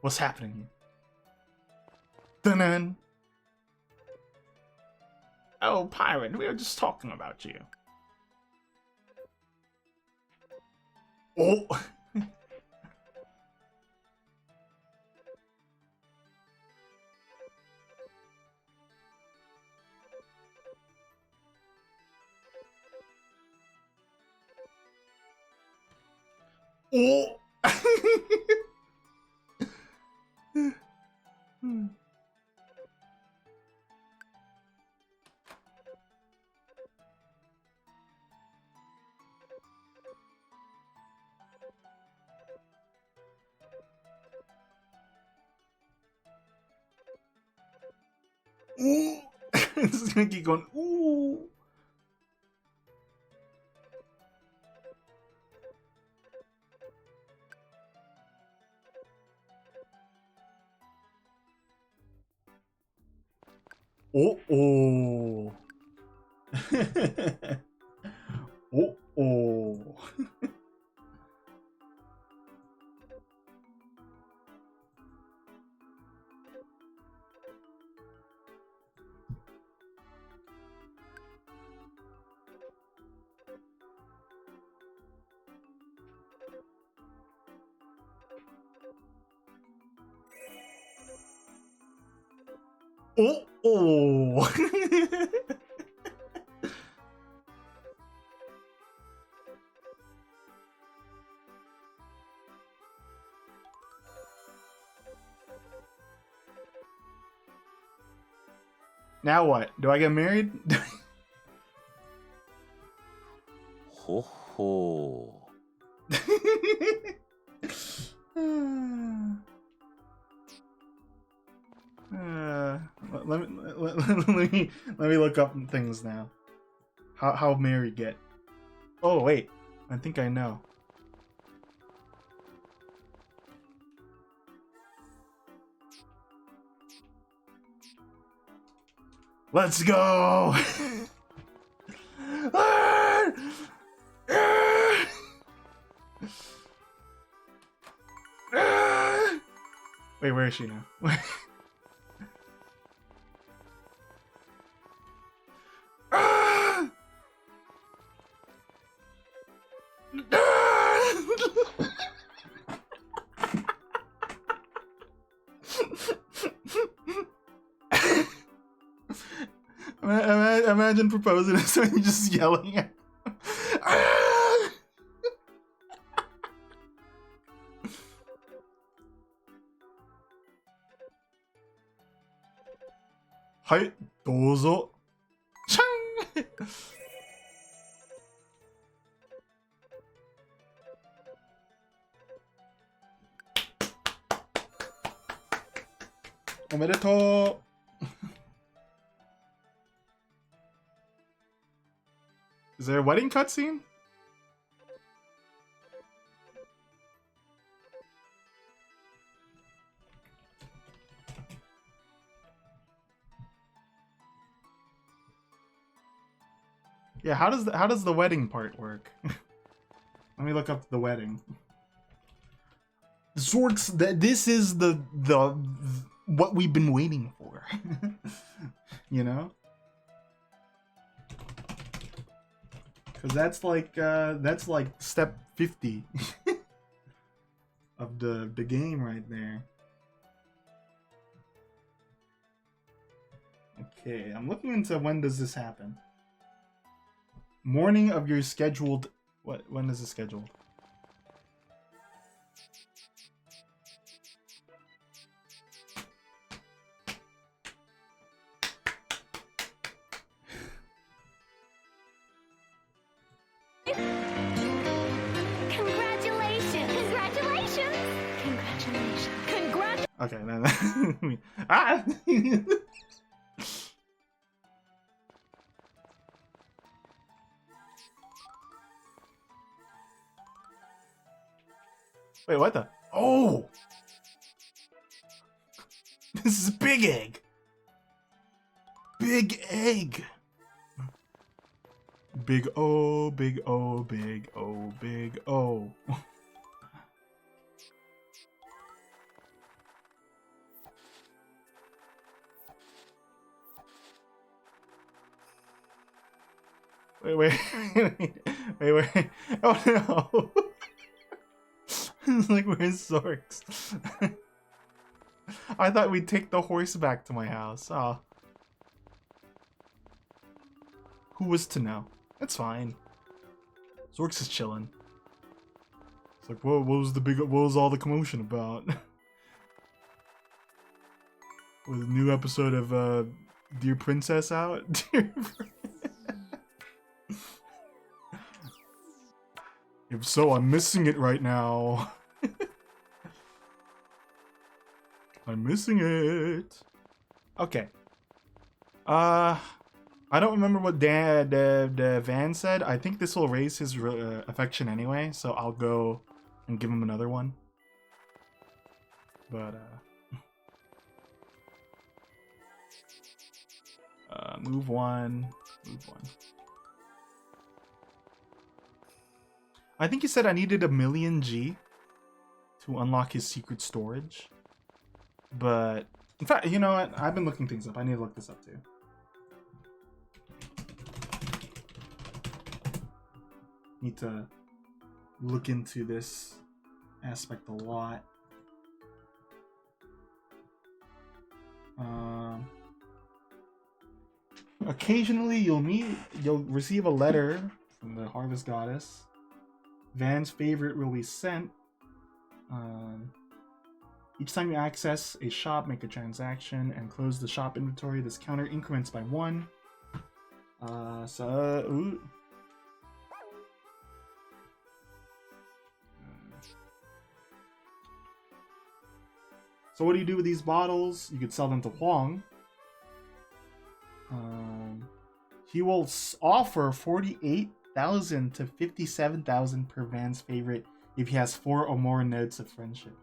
What's happening here? Dun-dun. Oh, pirate, we were just talking about you. Oh. Oh. Ooh. This is gonna keep going. Ooh. Oh, oh. Oh, oh. Oh, oh. Now what? Do I get married? Ho ho. Let me look up things now. How Mary get? Oh wait, I think I know. Let's go! Wait, where is she now? Imagine proposing and someone just yelling at him. Hi, どうぞ。シャン Omedetou! Is there a wedding cutscene? Yeah, how does the wedding part work? Let me look up the wedding. Zorks, this is the what we've been waiting for. You know? Cuz that's like step 50 of the game right there. Okay, I'm looking into when does this happen. Morning of your scheduled... When is it scheduled? Congratulations! Congratulations! Congratulations! Okay, then... ah! Wait, what the? Oh! This is Big Egg! Big Egg! Big O, Big O, Big O, Big O. Wait. Oh no! It's like, where's Zorks? I thought we'd take the horse back to my house. Oh. Who was to know? It's fine. Zorks is chilling. It's like, whoa, what was all the commotion about? Was a new episode of Dear Princess out? If so, I'm missing it right now. I'm missing it. Okay. I don't remember what Van said. I think this will raise his affection anyway, so I'll go and give him another one. But, move one. I think he said I needed 1,000,000 G to unlock his secret storage. But, in fact, you know what? I've been looking things up. I need to look this up too. Need to look into this aspect a lot. Occasionally you'll receive a letter from the Harvest Goddess. Van's favorite will be sent. Each time you access a shop, make a transaction and close the shop inventory. This counter increments by 1. Ooh. So what do you do with these bottles? You could sell them to Huang. He will offer 48,000 to 57,000 per Van's favorite if he has 4 or more notes of friendship.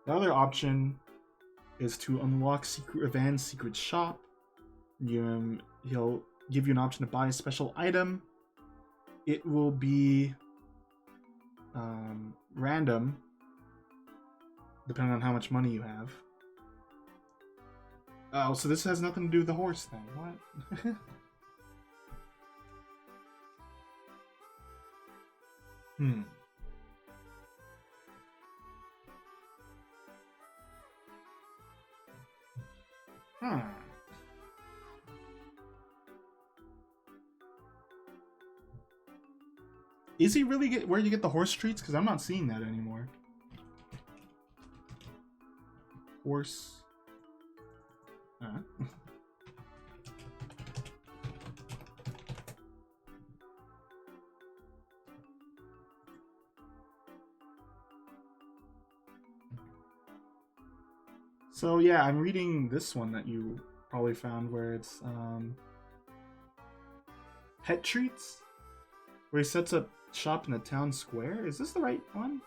The other option is to unlock Van's secret shop. He'll give you an option to buy a special item. It will be random, depending on how much money you have. Oh, so this has nothing to do with the horse thing. What? Is he really where you get the horse treats? Because I'm not seeing that anymore. Horse. So yeah, I'm reading this one that you probably found where it's pet treats, where he sets up shop in the town square. Is this the right one?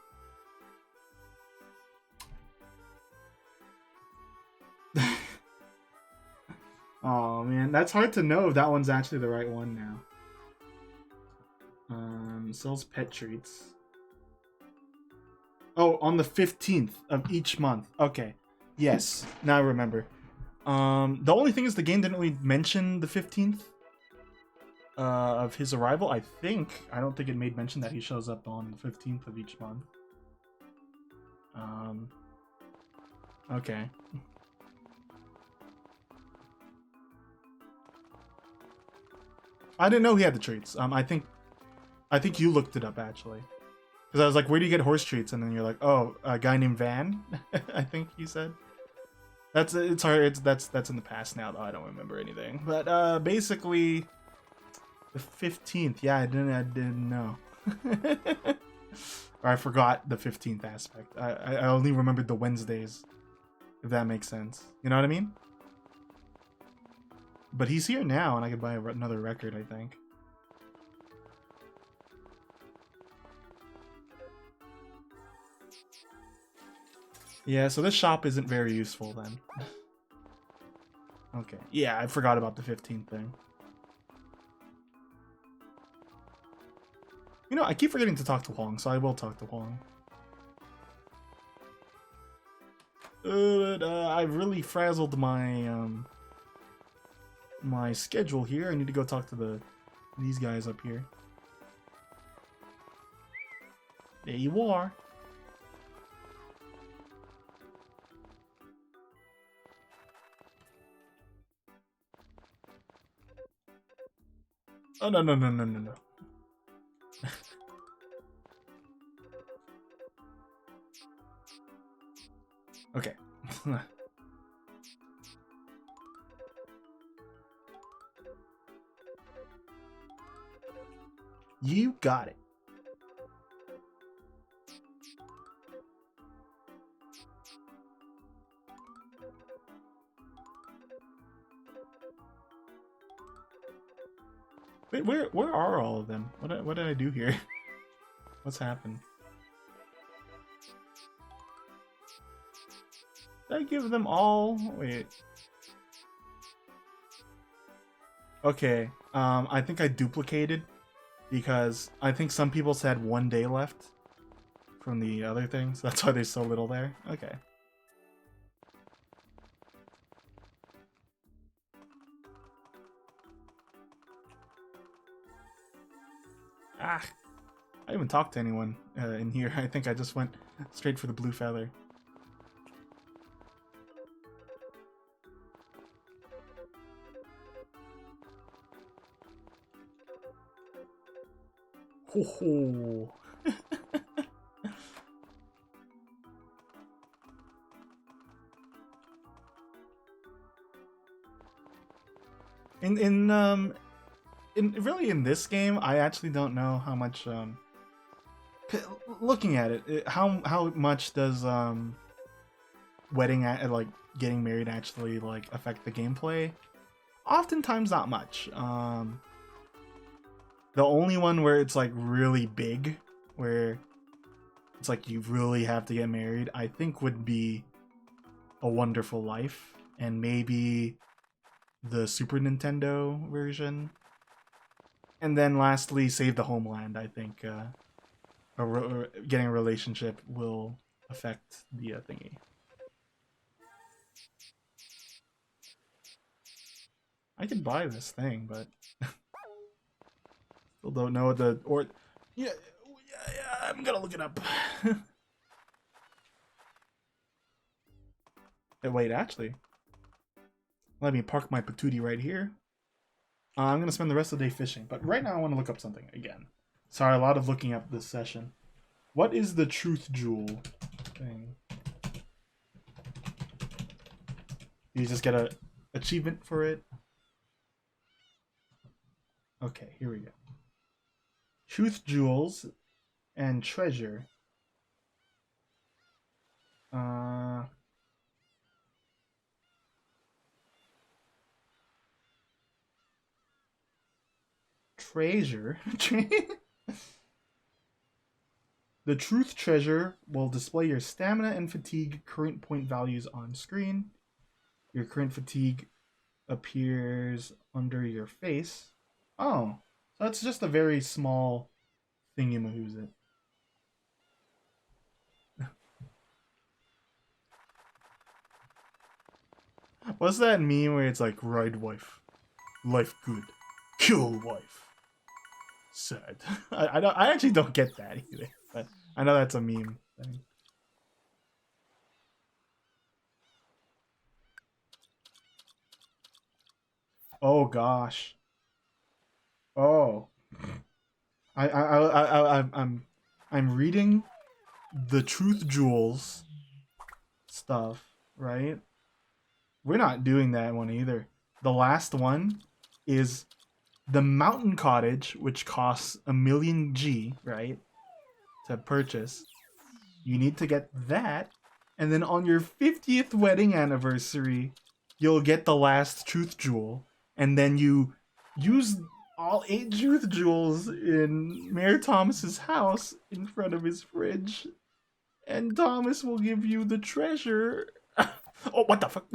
Oh man, that's hard to know if that one's actually the right one now. Sells pet treats. Oh, on the 15th of each month. Okay. Yes, now I remember. The only thing is the game didn't really mention the 15th of his arrival. I don't think it made mention that he shows up on the 15th of each month. Okay. I didn't know he had the treats. I think you looked it up actually. Because I was like, where do you get horse treats? And then you're like, oh, a guy named Van, I think you said. It's hard. That's in the past now, though. I don't remember anything. But basically, the 15th. Yeah, I didn't know. Or I forgot the 15th aspect. I only remembered the Wednesdays, if that makes sense. You know what I mean? But he's here now, and I could buy another record, I think. Yeah, so this shop isn't very useful then. Okay. Yeah, I forgot about the 15th thing. You know, I keep forgetting to talk to Huang, so I will talk to Huang. I've really frazzled my my schedule here. I need to go talk to these guys up here. There you are. Oh, no. Okay. You got it. Wait, where are all of them? What did I do here? What's happened? Did I give them all? Wait. Okay. I think I duplicated because I think some people said 1 day left from the other things. That's why there's so little there. Okay. Ah, I haven't talked to anyone in here. I think I just went straight for the blue feather. Ho ho. In this game, I actually don't know how much looking at it, how much does wedding like getting married actually like affect the gameplay? Oftentimes not much. The only one where it's like really big, where it's like you really have to get married, I think would be A Wonderful Life, and maybe the Super Nintendo version. And then lastly, Save the Homeland. I think getting a relationship will affect the thingy. I could buy this thing, but still don't know yeah, I'm gonna look it up. Hey, wait, actually, let me park my patootie right here. I'm gonna spend the rest of the day fishing, but right now I want to look up something again. Sorry, a lot of looking up this session. What is the truth jewel thing? You just get a achievement for it. Okay, here we go. Truth jewels and treasure. treasure. The truth treasure will display your stamina and fatigue current point values on screen. Your current fatigue appears under your face. Oh, so that's just a very small thingy-mahoozy. What's that meme where it's like, ride wife, life good, kill wife, sad? I actually don't get that either, but I know that's a meme thing. Oh gosh. Oh. I'm reading the Truth Jewels stuff, right? We're not doing that one either. The last one is the Mountain Cottage, which costs 1,000,000 G, right? To purchase. You need to get that, and then on your 50th wedding anniversary, you'll get the last Truth Jewel, and then you use all 8 Truth Jewels in Mayor Thomas's house in front of his fridge, and Thomas will give you the treasure. Oh, what the fuck?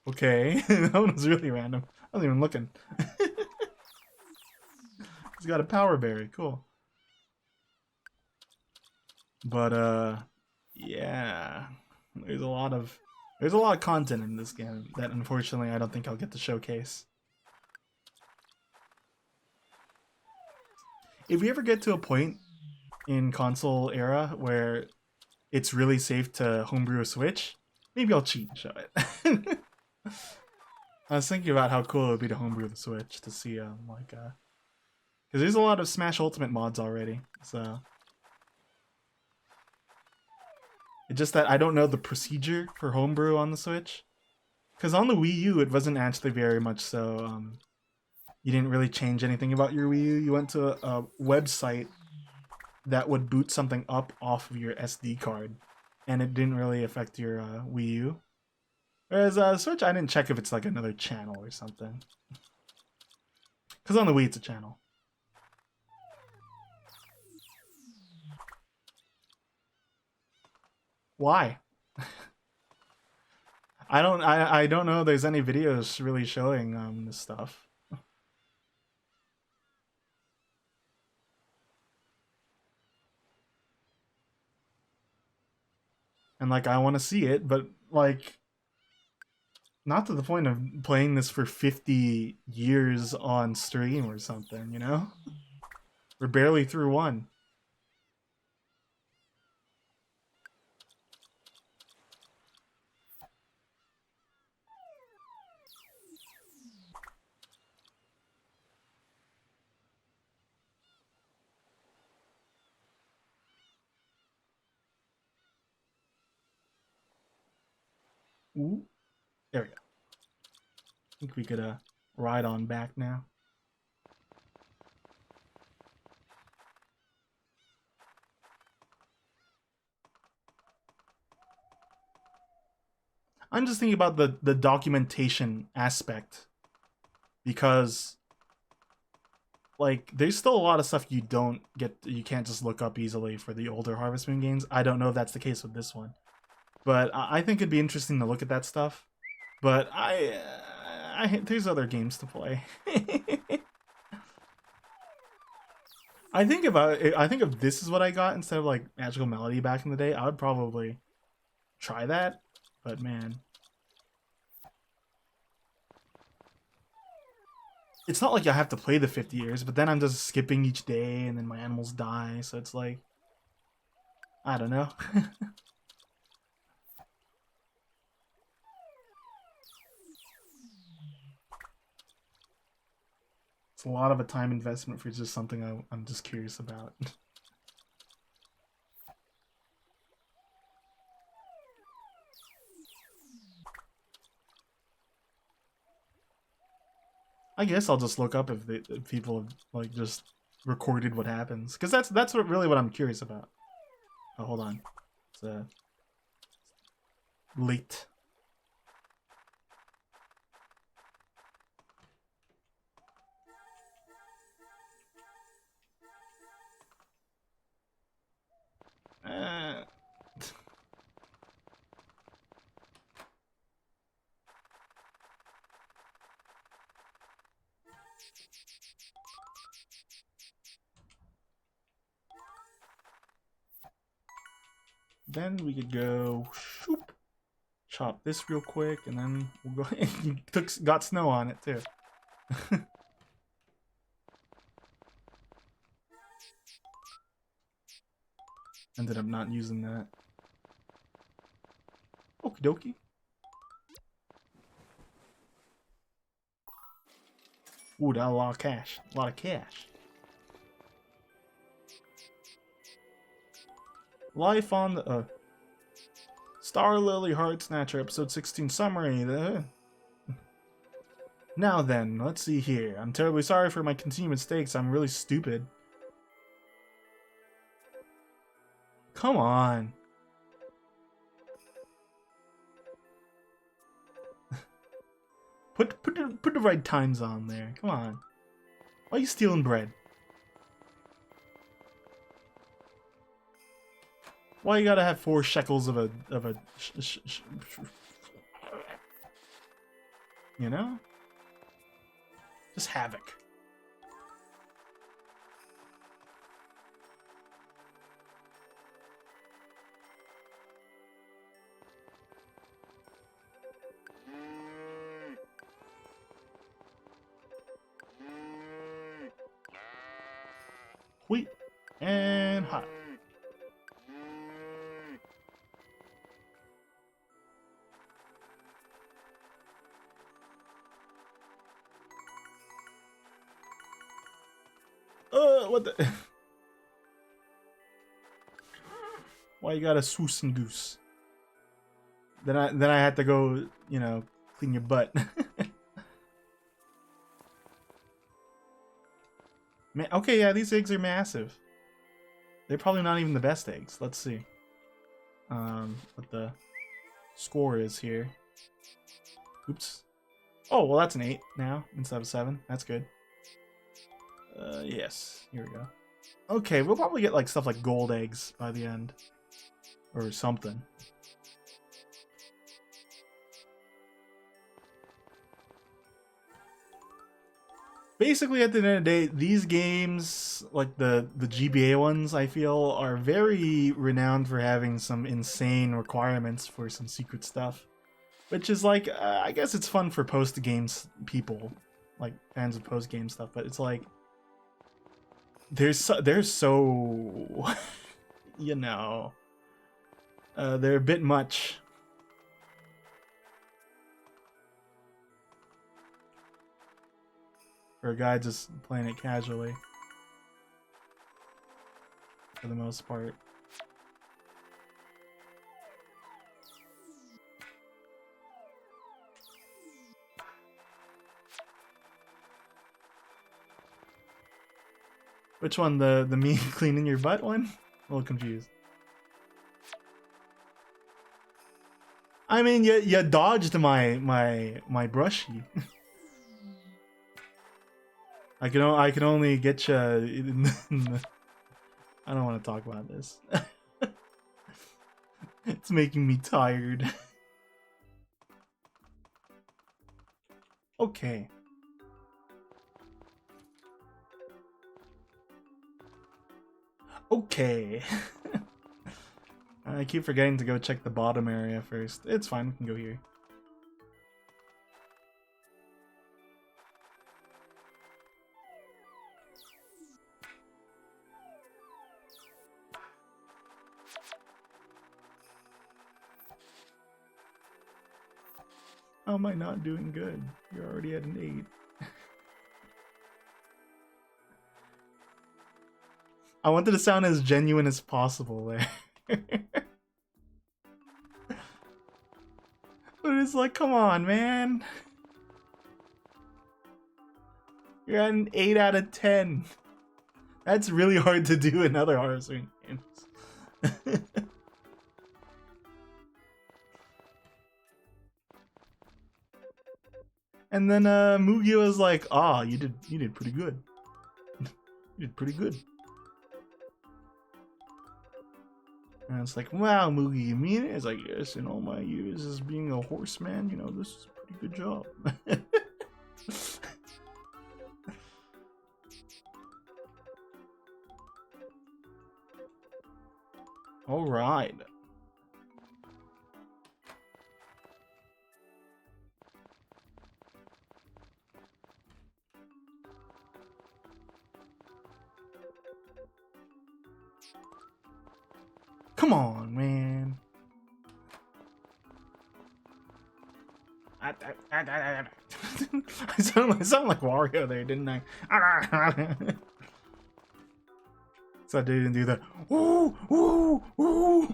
Okay, that one was really random. I wasn't even looking. He's got a power berry, cool. But yeah, there's a lot of content in this game that unfortunately I don't think I'll get to showcase. If we ever get to a point in console era where it's really safe to homebrew a Switch, maybe I'll cheat and show it. I was thinking about how cool it would be to homebrew the Switch to see because there's a lot of Smash Ultimate mods already, so it's just that I don't know the procedure for homebrew on the Switch, because on the Wii U it wasn't actually very much so. You didn't really change anything about your Wii U. You went to a website that would boot something up off of your SD card, and it didn't really affect your Wii U. Whereas Switch, I didn't check if it's like another channel or something. Because on the Wii, it's a channel. Why? I don't know if there's any videos really showing this stuff. And like I want to see it, but like not to the point of playing this for 50 years on stream or something, you know? We're barely through one. Ooh. There we go. I think we could ride on back now. I'm just thinking about the documentation aspect, because like there's still a lot of stuff you can't just look up easily for the older Harvest Moon games. I don't know if that's the case with this one, but I think it'd be interesting to look at that stuff. But there's other games to play. I think if this is what I got instead of like Magical Melody back in the day, I would probably try that. But man, it's not like I have to play the 50 years, but then I'm just skipping each day and then my animals die, so it's like, I don't know. It's a lot of a time investment for just something I'm just curious about. I guess I'll just look up if people have like just recorded what happens, because that's really what I'm curious about. Oh, hold on, it's late. then we could go shoop, chop this real quick, and then we'll go. Got snow on it too. Ended up not using that. Okie dokie. Ooh, that's a lot of cash. A lot of cash. Life on the Star Lily Heart Snatcher episode 16 summary. Now then, let's see here. I'm terribly sorry for my continued mistakes. I'm really stupid. Come on. Put the right times on there. Come on. Why are you stealing bread? Why you gotta have 4 shekels of a you know? Just havoc. Wheat and hot. What the? Why you got a swoosh and goose? Then I had to go, you know, clean your butt. Man, okay, yeah, these eggs are massive. They're probably not even the best eggs. Let's see. What the score is here. Oops. Oh, well, that's an 8 now instead of 7. That's good. Yes. Here we go. Okay, we'll probably get like stuff like gold eggs by the end. Or something. Basically, at the end of the day, these games, like the GBA ones, I feel, are very renowned for having some insane requirements for some secret stuff. Which is like, I guess it's fun for post-games people, like fans of post-game stuff, but it's like, they're so you know, they're a bit much. For a guy just playing it casually. For the most part. Which one? The me cleaning your butt one? A little confused. I mean, you dodged my brushy. I can only get you. I don't want to talk about this. It's making me tired. Okay. Okay. I keep forgetting to go check the bottom area first. It's fine, we can go here. How am I not doing good? You're already at an 8. I wanted to sound as genuine as possible there. But it's like, come on, man. You're at an 8 out of 10. That's really hard to do in other horror games. And then Mugi was like, "Ah, you did pretty good. You did pretty good." And it's like, "Wow, Mugi, you mean it?" It's like, "Yes, in all my years as being a horseman, you know, this is a pretty good job." All right. Come on, man. I sound like Wario there, didn't I? So I didn't do the ooh, ooh, ooh.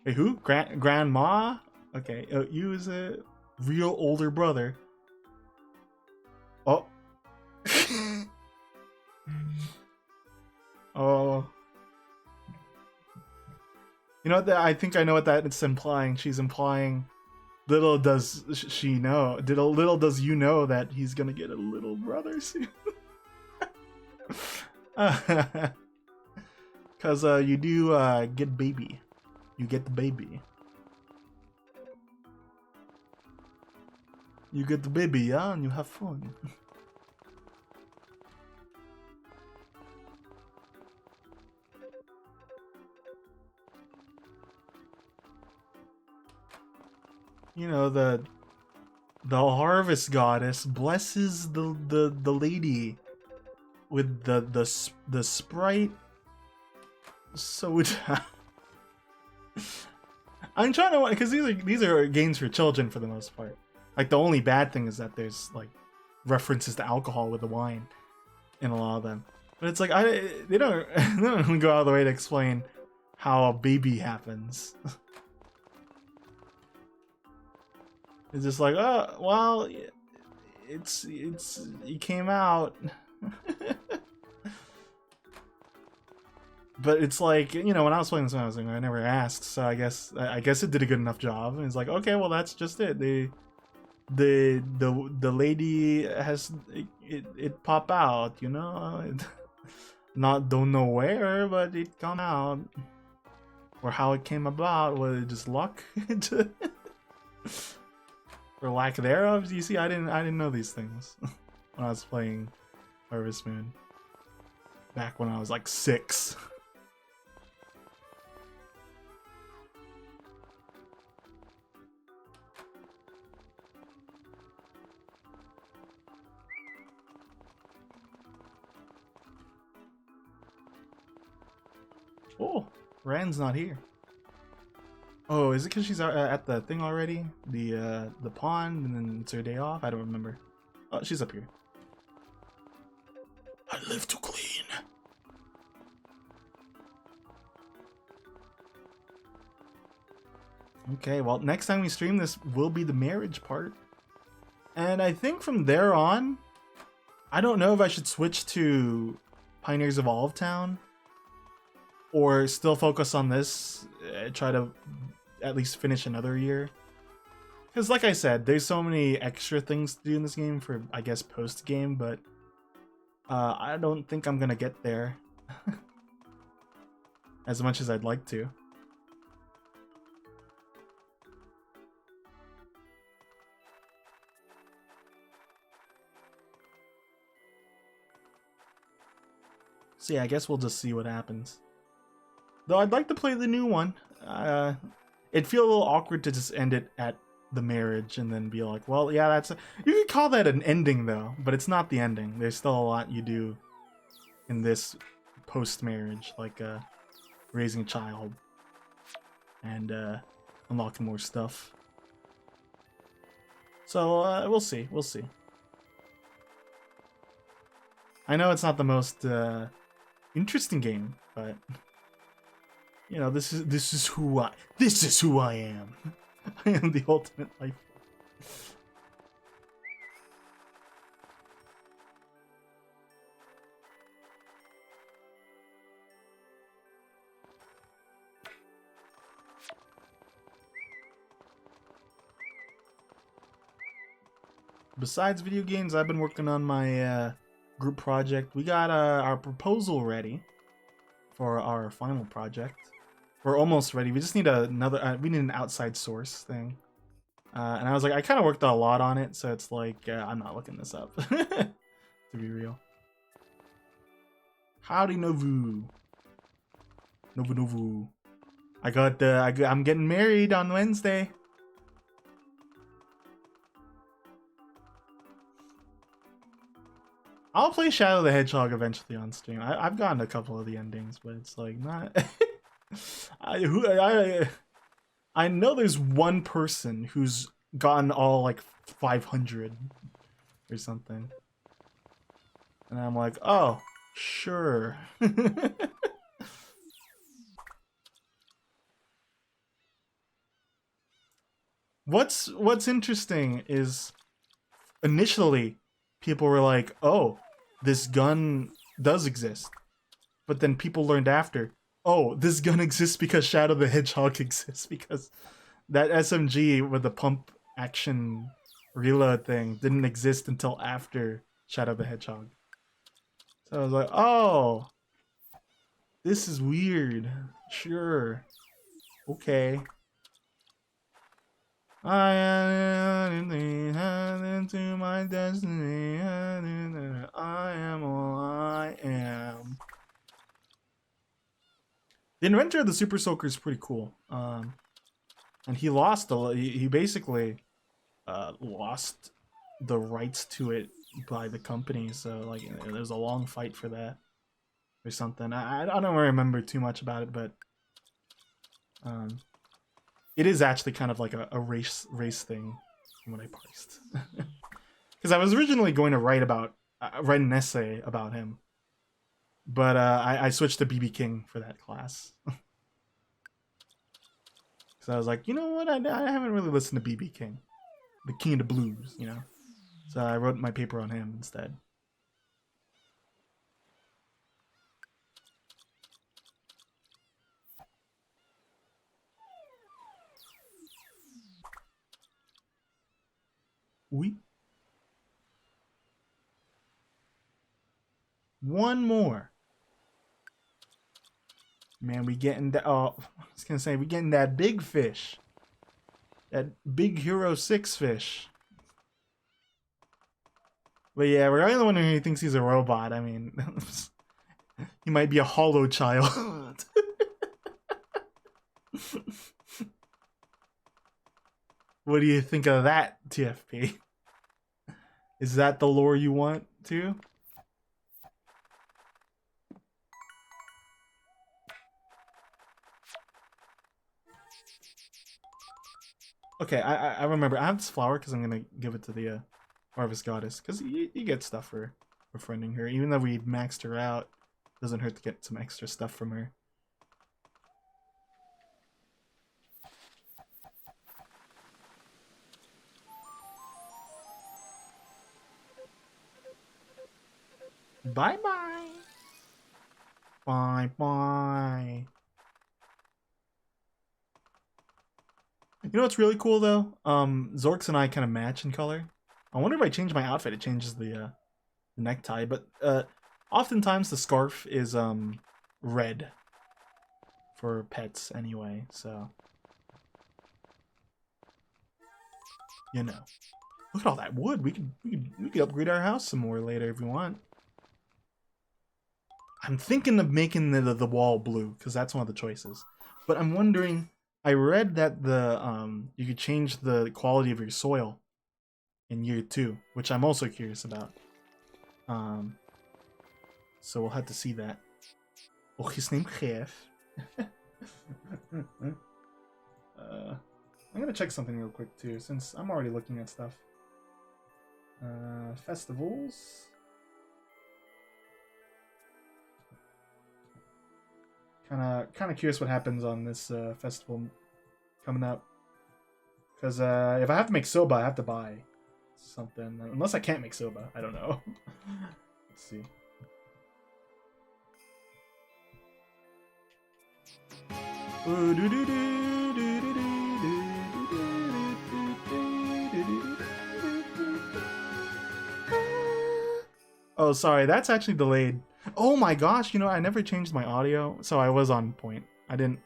Hey, who? Grandma? Okay, you as a real older brother. Oh. Oh. You know what? I think I know what that it's implying. She's implying, little does she know, little does you know that he's gonna get a little brother soon. Cause you do get baby. You get the baby. You get the baby, yeah, and you have fun. You know, the harvest goddess blesses the lady with the Sprite soda. I'm trying to, because these are games for children for the most part. Like, the only bad thing is that there's like references to alcohol with the wine in a lot of them. But it's like they don't go out of the way to explain how a baby happens. It's just like, oh well, it came out. But it's like, you know, when I was playing this when I never asked, so I guess it did a good enough job. And it's like, okay, well that's just it. The lady has it pop out, you know. Don't know where, but it come out, or how it came about. Was it just luck, or lack thereof? You see, I didn't know these things when I was playing Harvest Moon back when I was like 6. Oh, Rand's not here. Oh, is it because she's at the thing already? The pond, and then it's her day off? I don't remember. Oh, she's up here. I live to clean. Okay, well, next time we stream this will be the marriage part. And I think from there on, I don't know if I should switch to Pioneers of Olive Town, or still focus on this, try to at least finish another year. Because like I said, there's so many extra things to do in this game for, I guess, post-game, but I don't think I'm gonna get there as much as I'd like to. So yeah, I guess we'll just see what happens. Though I'd like to play the new one. It'd feel a little awkward to just end it at the marriage and then be like, well, yeah, you could call that an ending though, but it's not the ending. There's still a lot you do in this post-marriage, like raising a child and unlocking more stuff. So we'll see. I know it's not the most interesting game, but you know, this is who I am. I am the ultimate life. Besides video games, I've been working on my group project. We got our proposal ready for our final project. We're almost ready. We just need we need an outside source thing. And I was like, I kind of worked a lot on it, so it's like, I'm not looking this up, to be real. Howdy Novu. Novu. I'm getting married on Wednesday. I'll play Shadow the Hedgehog eventually on stream. I've gotten a couple of the endings, but it's like not. I know there's one person who's gotten all like 500 or something, and I'm like, oh, sure. What's interesting is initially people were like, oh, this gun does exist. But then people learned after, oh, this gun exists because Shadow the Hedgehog exists, because that SMG with the pump action reload thing didn't exist until after Shadow the Hedgehog. So I was like, oh, this is weird. Sure. Okay. I am into my destiny. I am all I am. The inventor of the Super Soaker is pretty cool. And he lost he basically lost the rights to it by the company. So like, there's a long fight for that or something. I don't remember too much about it, but it is actually kind of like a race thing from what I parsed. Because I was originally going to write an essay about him, but I switched to BB King for that class. So I was like, you know what? I haven't really listened to BB King, the King of the Blues, you know. So I wrote my paper on him instead. Oui. One more. Man, we getting that. Oh, I was gonna say we getting that big fish. That big Hero 6 fish. But yeah, we're the only one who thinks he's a robot. I mean, he might be a hollow child. What do you think of that, TFP? Is that the lore you want too? Okay, I remember. I have this flower because I'm gonna give it to the Harvest Goddess, because you get stuff for befriending her. Even though we maxed her out, doesn't hurt to get some extra stuff from her. Bye bye. Bye bye. You know what's really cool though? Zorks and I kind of match in color. I wonder if I change my outfit, it changes the necktie. But oftentimes the scarf is red for pets anyway. So you know, look at all that wood. We could upgrade our house some more later if we want. I'm thinking of making the wall blue because that's one of the choices. But I'm wondering. I read that you could change the quality of your soil in year 2, which I'm also curious about. So we'll have to see that. Oh, his name Geef. I'm gonna check something real quick too, since I'm already looking at stuff. Festivals. Kind of curious what happens on this festival coming up. Because if I have to make soba, I have to buy something. Unless I can't make soba, I don't know. Let's see. Oh, sorry, that's actually delayed. Oh my gosh, you know, I never changed my audio, so I was on point. I didn't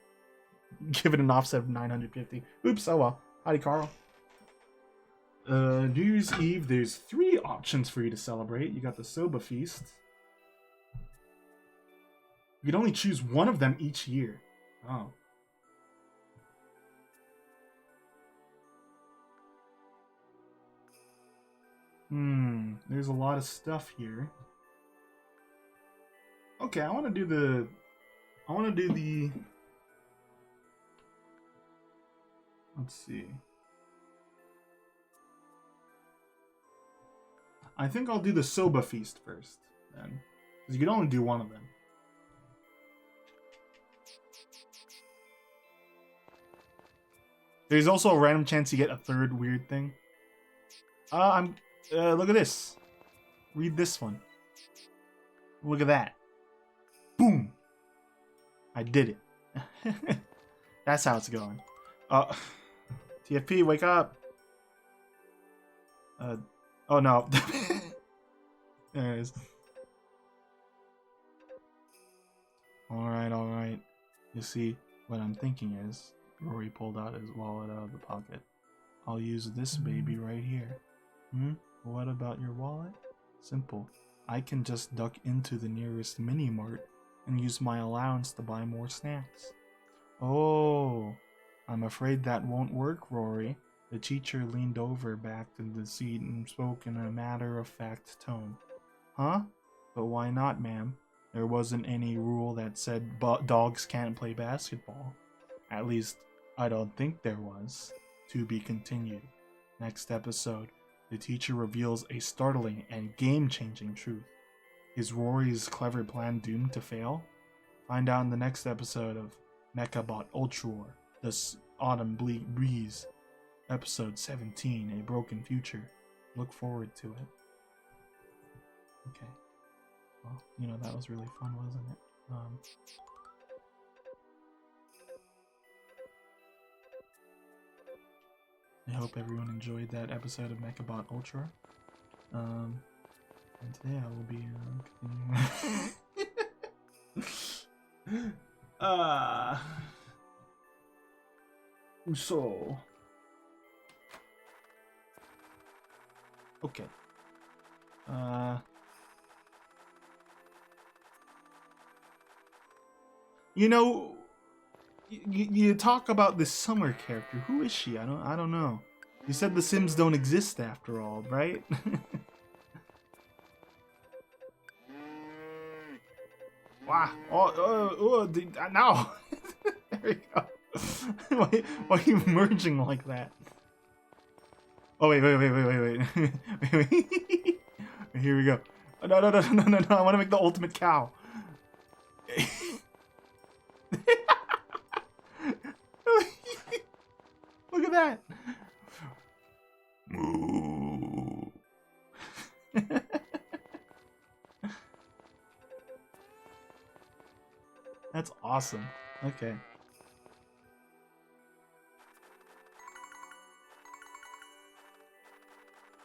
give it an offset of 950. Oops, oh well. Howdy, Carl. New Year's Eve, there's 3 options for you to celebrate. You got the Soba Feast. You can only choose one of them each year. Oh. There's a lot of stuff here. Okay, I want to do the. Let's see. I think I'll do the Soba Feast first, then. Because you can only do one of them. There's also a random chance you get a third weird thing. Look at this. Read this one. Look at that. Boom. I did it. That's how it's going. TFP, wake up. Oh no. There it is. Alright. You see, what I'm thinking is, Rory pulled out his wallet out of the pocket. I'll use this baby right here. What about your wallet? Simple. I can just duck into the nearest mini-mart and use my allowance to buy more snacks. Oh, I'm afraid that won't work, Rory. The teacher leaned over back to the seat and spoke in a matter-of-fact tone. Huh? But why not, ma'am? There wasn't any rule that said dogs can't play basketball. At least, I don't think there was. To be continued. Next episode, the teacher reveals a startling and game-changing truth. Is Rory's clever plan doomed to fail? Find out in the next episode of Mechabot Ultra War, The Autumn Breeze. Episode 17, A Broken Future. Look forward to it. Okay. Well, you know, that was really fun, wasn't it? I hope everyone enjoyed that episode of Mechabot Ultra. And today I will be continuing. So. Okay. You know, you talk about this Summer character. Who is she? I don't know. You said the Sims don't exist after all, right? Wow. No. There we go. Why are you merging like that? Oh wait. Wait. Here we go. No. I want to make the ultimate cow. Look at that. Moo. That's awesome. Okay.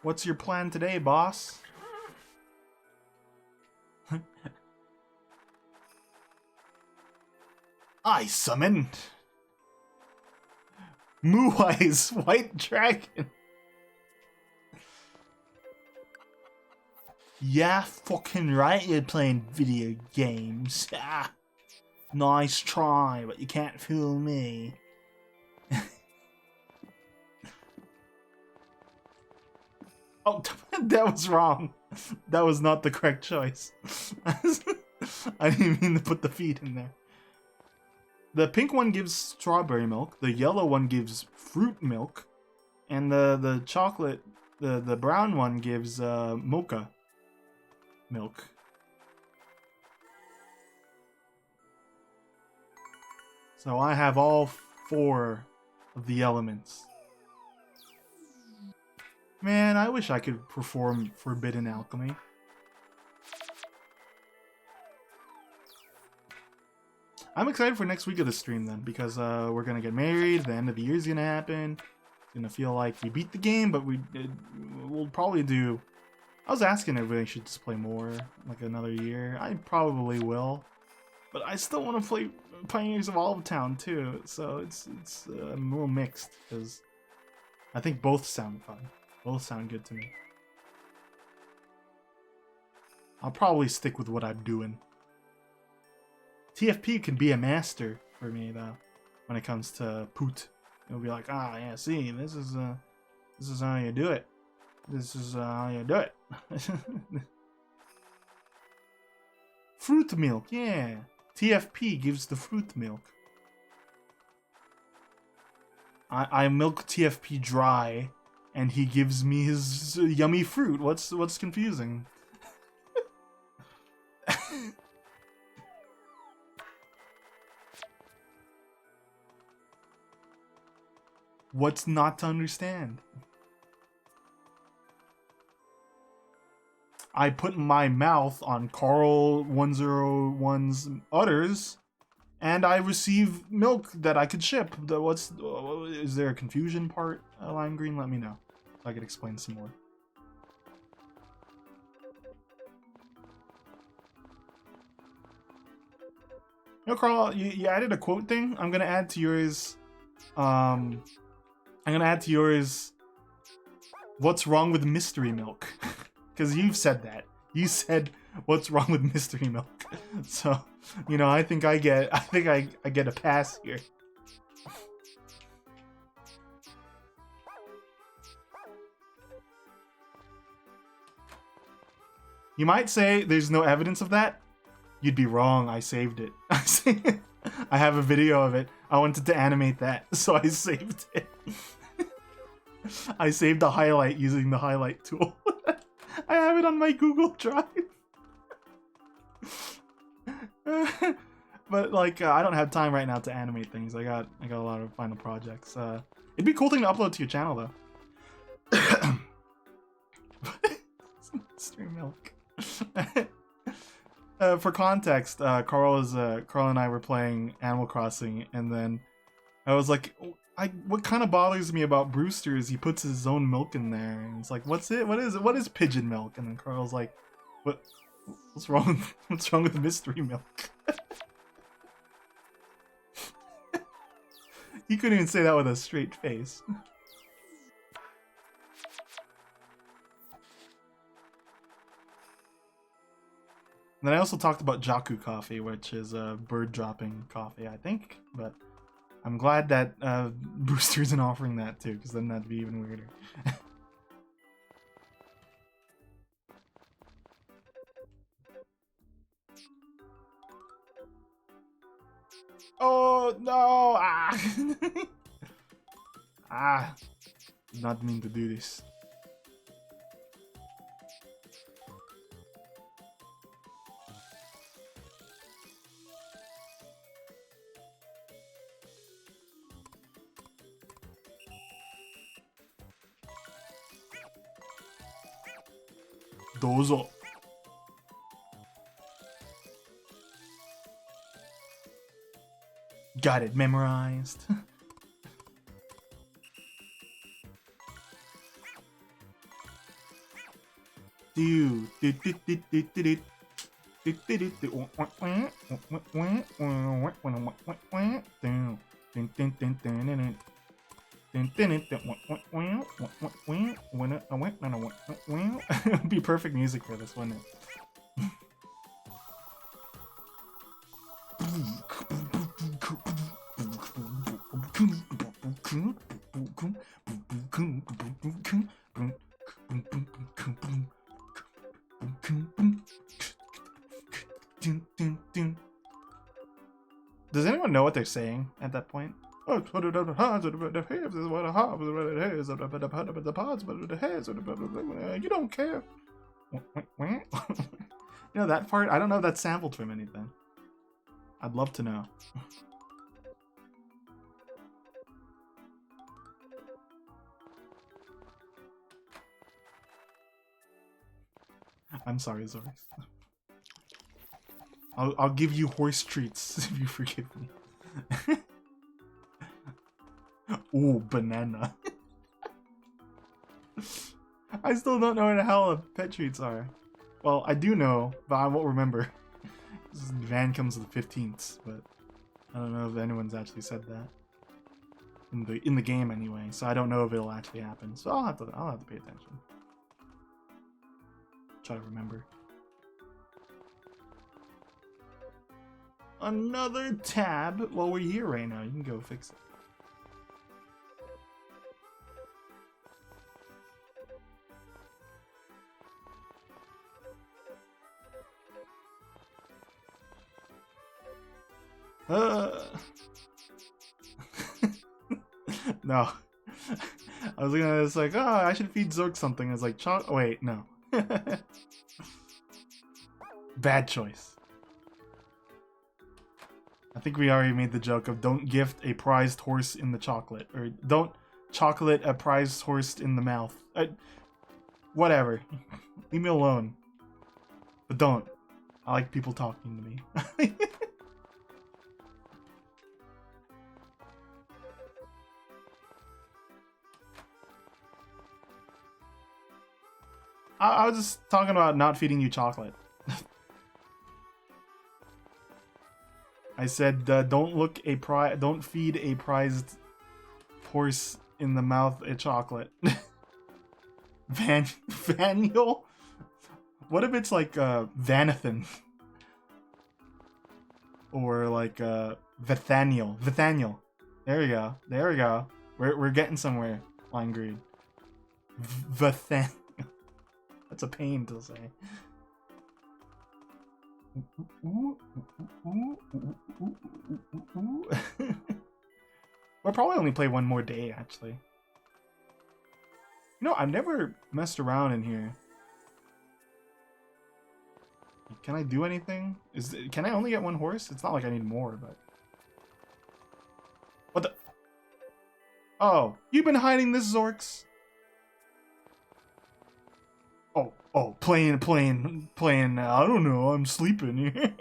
What's your plan today, boss? I summoned Moo-Eye's White Dragon. Yeah, fucking right, you're playing video games. Ah, nice try, but you can't fool me. Oh, that was wrong. That was not the correct choice. I didn't mean to put the feet in there. The pink one gives strawberry milk, the yellow one gives fruit milk, and the chocolate, the brown one gives mocha milk. So I have all 4 of the elements. Man, I wish I could perform Forbidden Alchemy. I'm excited for next week of the stream then, because we're gonna get married, the end of the year's gonna happen. It's gonna feel like we beat the game, but we'll probably do... I was asking if we should just play more, like another year. I probably will. But I still want to play Pioneers of Olive Town too, so it's a little mixed, because I think both sound fun. Both sound good to me. I'll probably stick with what I'm doing. TFP can be a master for me though, when it comes to Poot. It'll be like, ah, yeah, see, this is how you do it. This is how you do it. fruit milk, yeah. TFP gives the fruit milk. I milk TFP dry, and he gives me his yummy fruit. What's confusing? What's not to understand? I put my mouth on Carl 101's udders, and I receive milk that I could ship. Is there a confusion part, Lime Green? Let me know. I could explain some more. You know, Carl, you added a quote thing. I'm gonna add to yours. I'm gonna add to yours. What's wrong with mystery milk? Because you've said that. You said, "What's wrong with mystery milk?" So, you know, I think I get a pass here. You might say there's no evidence of that. You'd be wrong. I saved it. I have a video of it. I wanted to animate that, so I saved it. I saved the highlight using the highlight tool. I have it on my Google Drive. But like, I don't have time right now to animate things. I got a lot of final projects. It'd be a cool thing to upload to your channel though. Stream milk. For context, Carl and I were playing Animal Crossing, and then I was like, what kind of bothers me about Brewster is he puts his own milk in there, and it's like, what's it? What is it? What is pigeon milk? And then Carl's like, what's wrong? What's wrong with mystery milk? He couldn't even say that with a straight face. And then I also talked about Jaku coffee, which is a bird dropping coffee, I think. But I'm glad that Brewster isn't offering that too, because then that'd be even weirder. Oh no! Ah! Ah! Did not mean to do this. Dozo. Got it memorized. It'd be perfect music for this, wouldn't it? Does anyone know what they're saying at that point? You don't care. You know that part? I don't know if that's sampled from anything. I'd love to know. I'm sorry, Zori. I'll give you horse treats if you forgive me. Ooh, banana. I still don't know what the hell pet treats are. Well, I do know, but I won't remember. This van comes the 15th, but I don't know if anyone's actually said that in the game anyway. So I don't know if it'll actually happen. So I'll have to pay attention. Try to remember. Another tab. Well, we're here right now. You can go fix it. Uh. No. I was gonna, it's like, oh, I should feed Zork something. It's like, wait, no. Bad choice. I think we already made the joke of don't gift a prized horse in the chocolate. Or don't chocolate a prized horse in the mouth. Whatever. Leave me alone. But don't. I like people talking to me. I was just talking about not feeding you chocolate. I said don't feed a prized horse in the mouth a chocolate. Vaniel? What if it's like Vanathan? Or like Vithaniel. Vithaniel. There we go. There we go. We're getting somewhere, Line Greed. Vithaniel. That's a pain to say. We'll probably only play one more day, actually. You know, I've never messed around in here. Can I do anything? Can I only get one horse? It's not like I need more, but... What the... Oh, you've been hiding this, Zorks? Oh, playing, I don't know, I'm sleeping here.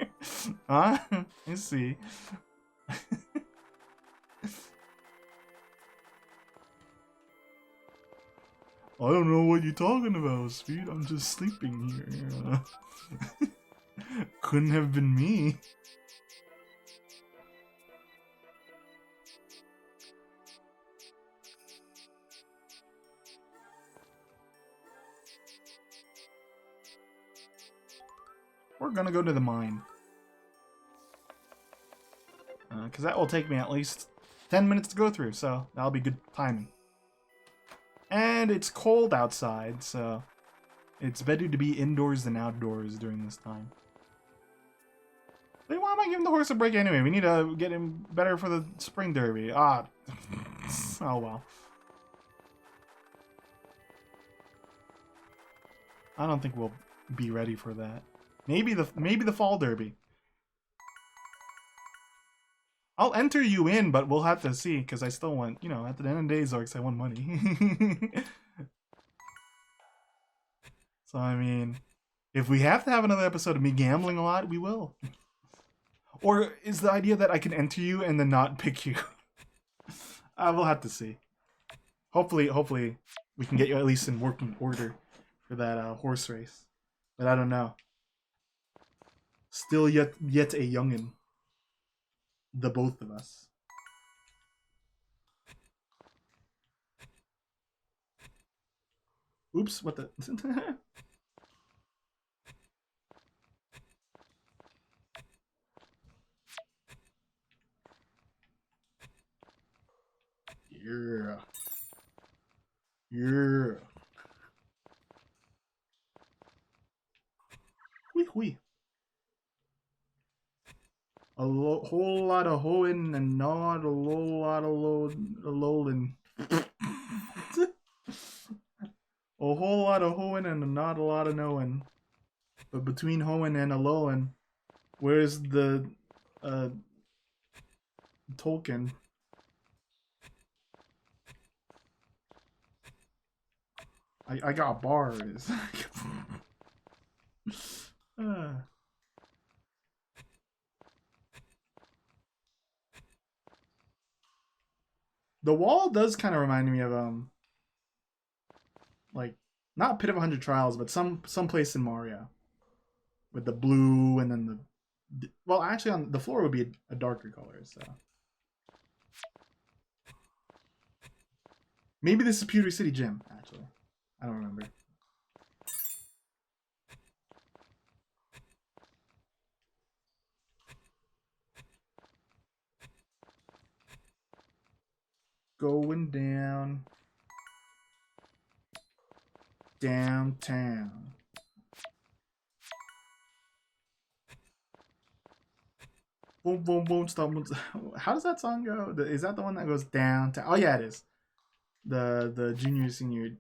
Huh? I see. I don't know what you're talking about, Speed. I'm just sleeping here. Couldn't have been me. We're gonna go to the mine. Because that will take me at least 10 minutes to go through, so that'll be good timing. And it's cold outside, so it's better to be indoors than outdoors during this time. Then why am I giving the horse a break anyway? We need to get him better for the spring derby. Ah. Oh well. I don't think we'll be ready for that. Maybe the fall derby. I'll enter you in, but we'll have to see, because I still want, you know, at the end of the day, Zorks, I want money. So, I mean, if we have to have another episode of me gambling a lot, we will. Or is the idea that I can enter you and then not pick you? We'll have to see. Hopefully we can get you at least in working order for that horse race. But I don't know. Still yet a youngin'. The both of us. Oops, what the... Yeah. Yeah. Wee. A whole lot of hoeing and not a lot of lolling. A whole lot of hoeing and not a lot of knowing. But between hoeing and a lolling, where's the Tolkien? I got bars. The wall does kind of remind me of like not Pit of 100 Trials, but some place in Mario with the blue and then the well, actually on the floor would be a darker color, so maybe this is Pewter City Gym. Actually, I don't remember. Going downtown. Boom, boom, boom, stop. How does that song go? Is that the one that goes down? Oh yeah, it is. The junior senior.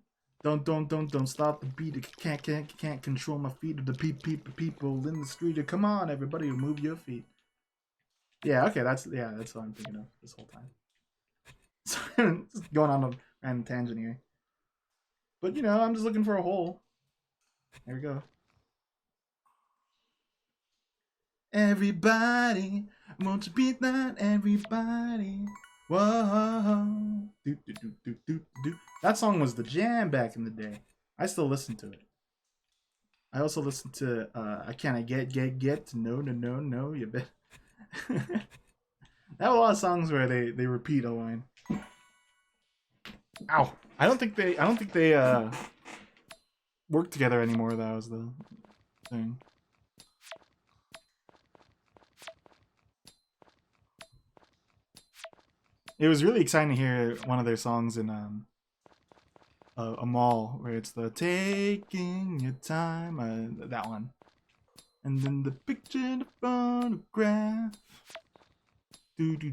Don't stop the beat. Can't control my feet. The people in the street. Come on, everybody, move your feet. Yeah, okay, that's what I'm thinking of this whole time. So, just going on a random tangent here. But you know, I'm just looking for a hole. There we go. Everybody, won't you beat that? Everybody. Whoa. Do. That song was the jam back in the day. I still listen to it. I also listen to I Can't Get No, you bet. There are a lot of songs where they repeat a line. Ow. I don't think they work together anymore. That was the thing. It was really exciting to hear one of their songs in a mall where it's the taking your time, that one, and then the picture in the photograph. Do.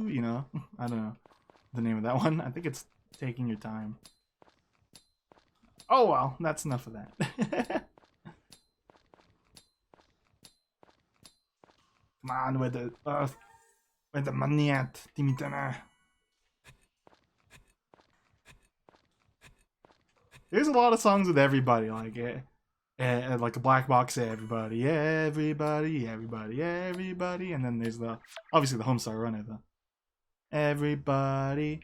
You know, I don't know the name of that one. I think it's taking your time. Oh well, that's enough of that. Come on, with the where's the money at, Timitana? There's a lot of songs with everybody, like like a black box, everybody, and then there's obviously the Homestar Runner, though. Everybody,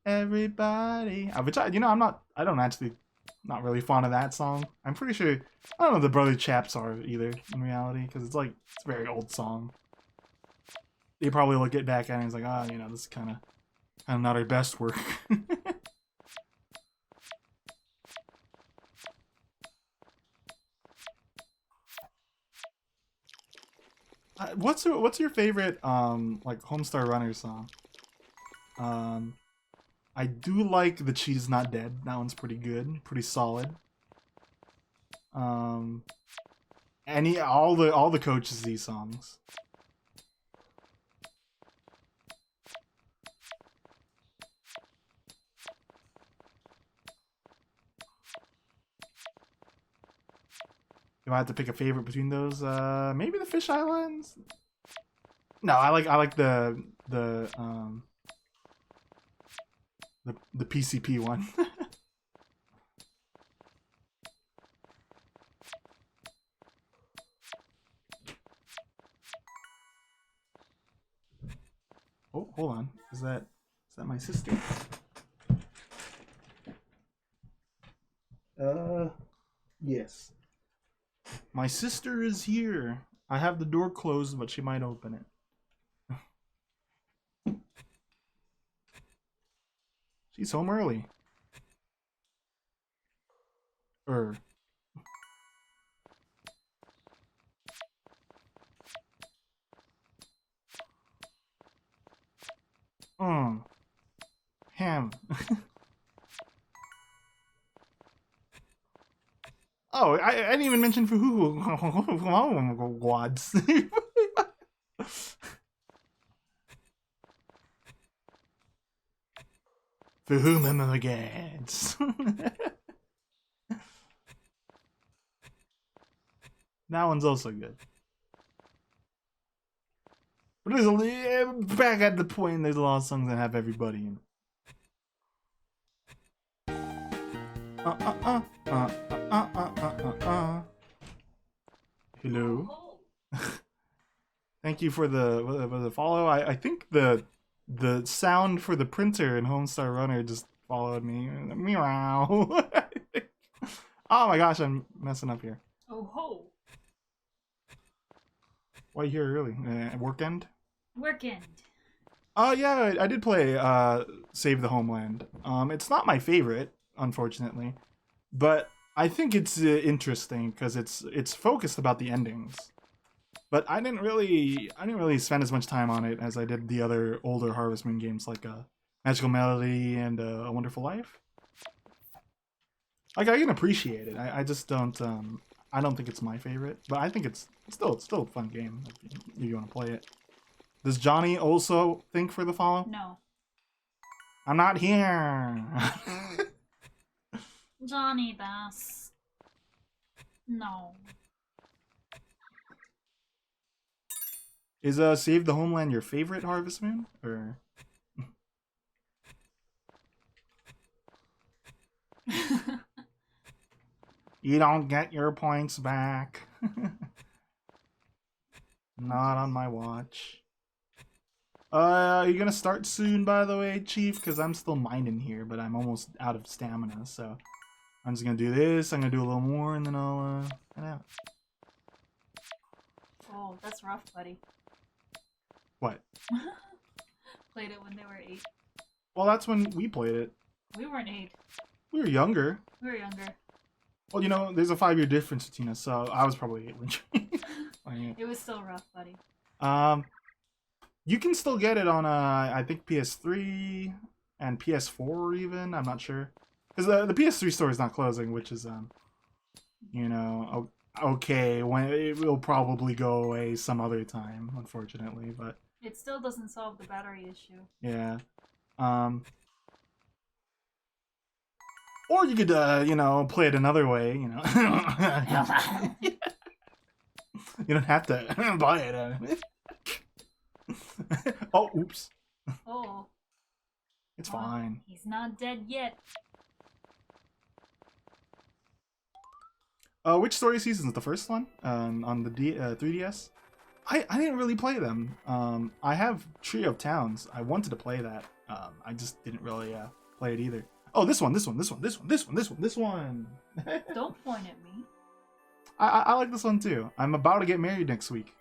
which I don't actually, not really fond of that song. I'm pretty sure, I don't know if the Brother Chaps are either, in reality, because it's a very old song. They probably look it back at it and it's like, you know, this is kind of not our best work. What's your favorite like Homestar Runner song? I do like The Cheetah's Not Dead. That one's pretty good, pretty solid. All the Coaches Z songs. If I had to pick a favorite between those, maybe the Fish Islands. No, I like the PCP one. Oh, hold on. Is that my sister? Yes. My sister is here. I have the door closed, but she might open it. She's home early. Ham. Oh, I didn't even mention Fuhu. Wads. Fuhu Mamagads. That one's also good. But back at the point, there's a lot of songs that have everybody in. Hello. Thank you for the follow. I think the sound for the printer in Homestar Runner just followed me. Meow. Oh my gosh, I'm messing up here. Oh ho. Why you here early? Work end? Work end. Oh yeah, I did play Save the Homeland. It's not my favorite, unfortunately, but I think it's interesting because it's focused about the endings. But I didn't really spend as much time on it as I did the other older Harvest Moon games like Magical Melody and A Wonderful Life. Like I can appreciate it. I just don't I don't think it's my favorite, but I think it's It's still a fun game if you want to play it. Does Johnny also think for the follow? No. I'm not here. Johnny Bass. No. Is Save the Homeland your favorite Harvest Moon? Or you don't get your points back. Not on my watch. Are you gonna start soon, by the way, Chief? Because I'm still mining here, but I'm almost out of stamina, so I'm just gonna do this. I'm gonna do a little more, and then I'll head out. Oh, that's rough, buddy. What? Played it when they were 8. Well, that's when we played it. We weren't 8. We were younger. We were younger. Well, you know, there's a 5-year difference between us, so I was probably 8 when playing it. It was still rough, buddy. You can still get it on I think PS3 and PS4 even. I'm not sure, because the PS3 store is not closing, which is you know, okay. When it will probably go away some other time, unfortunately, but It still doesn't solve the battery issue. yeah. Or you could you know, play it another way. You know, you don't have to buy it. Oh, oops. Oh. It's fine. He's not dead yet. Which story season is the first one? On the 3DS? I didn't really play them. I have Trio of Towns. I wanted to play that. I just didn't really play it either. Oh, this one. Don't point at me. I like this one too. I'm about to get married next week.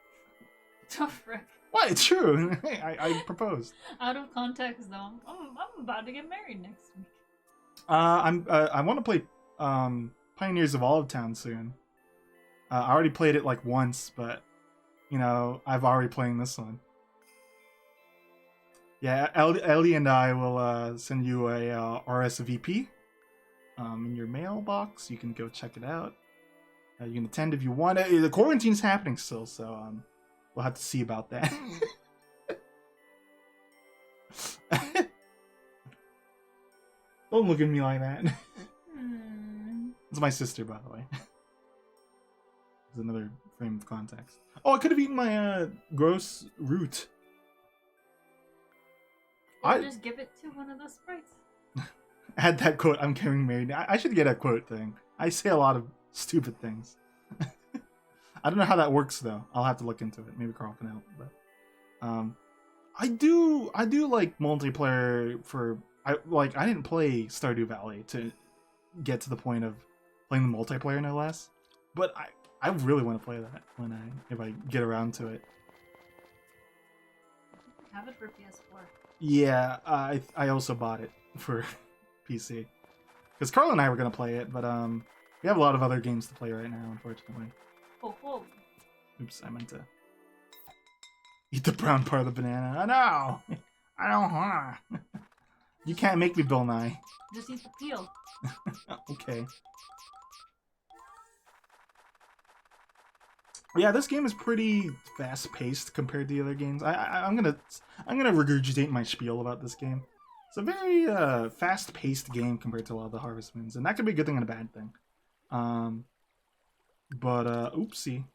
The frick. What? It's true. Hey, I proposed. Out of context, though. I'm about to get married next week. I want to play Pioneers of Olive Town soon. I already played it like once, but you know, I've already playing this one. Yeah, Ellie and I will send you a RSVP in your mailbox. You can go check it out. You can attend if you want. The quarantine is happening still, so we'll have to see about that. Don't look at me like that. It's my sister, by the way. There's another frame of context. Oh, I could have eaten my gross root. Or just give it to one of the sprites. Add that quote, I'm getting married. I should get a quote thing. I say a lot of stupid things. I don't know how that works though. I'll have to look into it. Maybe Carl can help. But I do like multiplayer for I didn't play Stardew Valley to get to the point of playing the multiplayer, no less. But I really want to play that if I get around to it. Have it for PS4. Yeah, I also bought it for PC because Carl and I were gonna play it, but we have a lot of other games to play right now, unfortunately. Oh. Oops, I meant to eat the brown part of the banana. Oh, no, I don't wanna. You can't make me, Bill Nye. Just eat the peel. Okay. Yeah, this game is pretty fast-paced compared to the other games. I'm gonna regurgitate my spiel about this game. It's a very fast-paced game compared to a lot of the Harvest Moons, and that could be a good thing and a bad thing. But oopsie.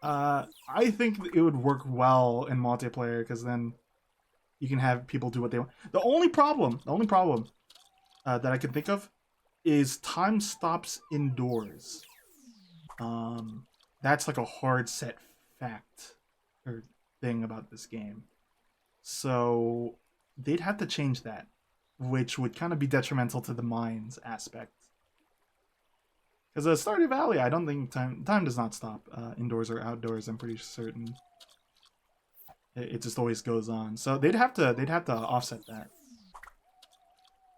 I think it would work well in multiplayer because then you can have people do what they want. The only problem that I can think of is time stops indoors. That's like a hard set fact or thing about this game. So they'd have to change that, which would kind of be detrimental to the mines aspect. Because Stardew Valley, I don't think time does not stop indoors or outdoors. I'm pretty certain. It just always goes on. So they'd have to offset that.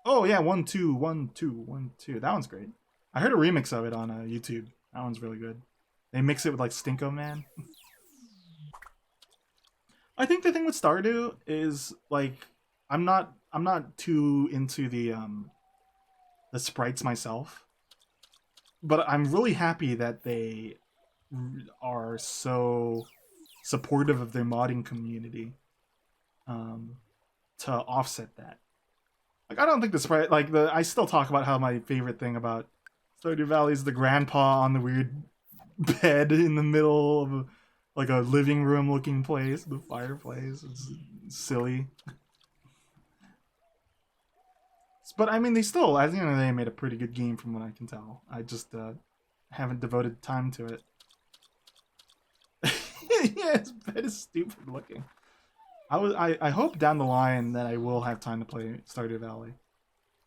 Oh yeah, 1 2 1 2 1 2. That one's great. I heard a remix of it on YouTube. That one's really good. They mix it with like Stinko Man. I think the thing with Stardew is like I'm not too into the sprites myself. but I'm really happy that they are so supportive of their modding community to offset that. Like, I don't think the sprite, like, I still talk about how my favorite thing about Stardew Valley is the grandpa on the weird bed in the middle of like a living room looking place, the fireplace. It's silly. But I mean, they still, at the end of the day, made a pretty good game from what I can tell. I just haven't devoted time to it. Yeah, his bed is stupid looking. I hope down the line that I will have time to play Stardew Valley.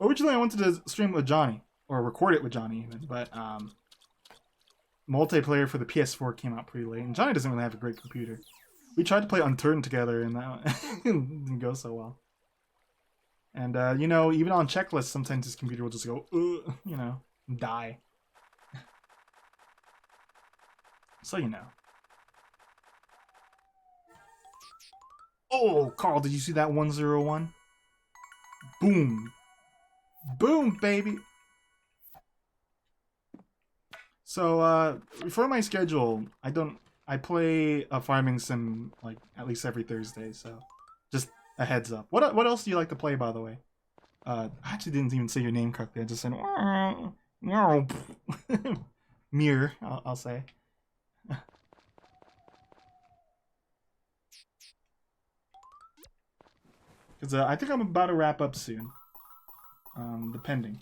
Originally, I wanted to stream it with Johnny, or record it with Johnny even, but multiplayer for the PS4 came out pretty late, and Johnny doesn't really have a great computer. We tried to play Unturned together, and that didn't go so well. And, you know, even on checklists, sometimes his computer will just go, you know, die. So, you know. Oh, Carl, did you see that 101? Boom. Boom, baby. So, for my schedule, I play a farming sim, like, at least every Thursday, so just a heads up. What else do you like to play, by the way? I actually didn't even say your name correctly. I just said, Mir, I'll say. Because I think I'm about to wrap up soon. Depending.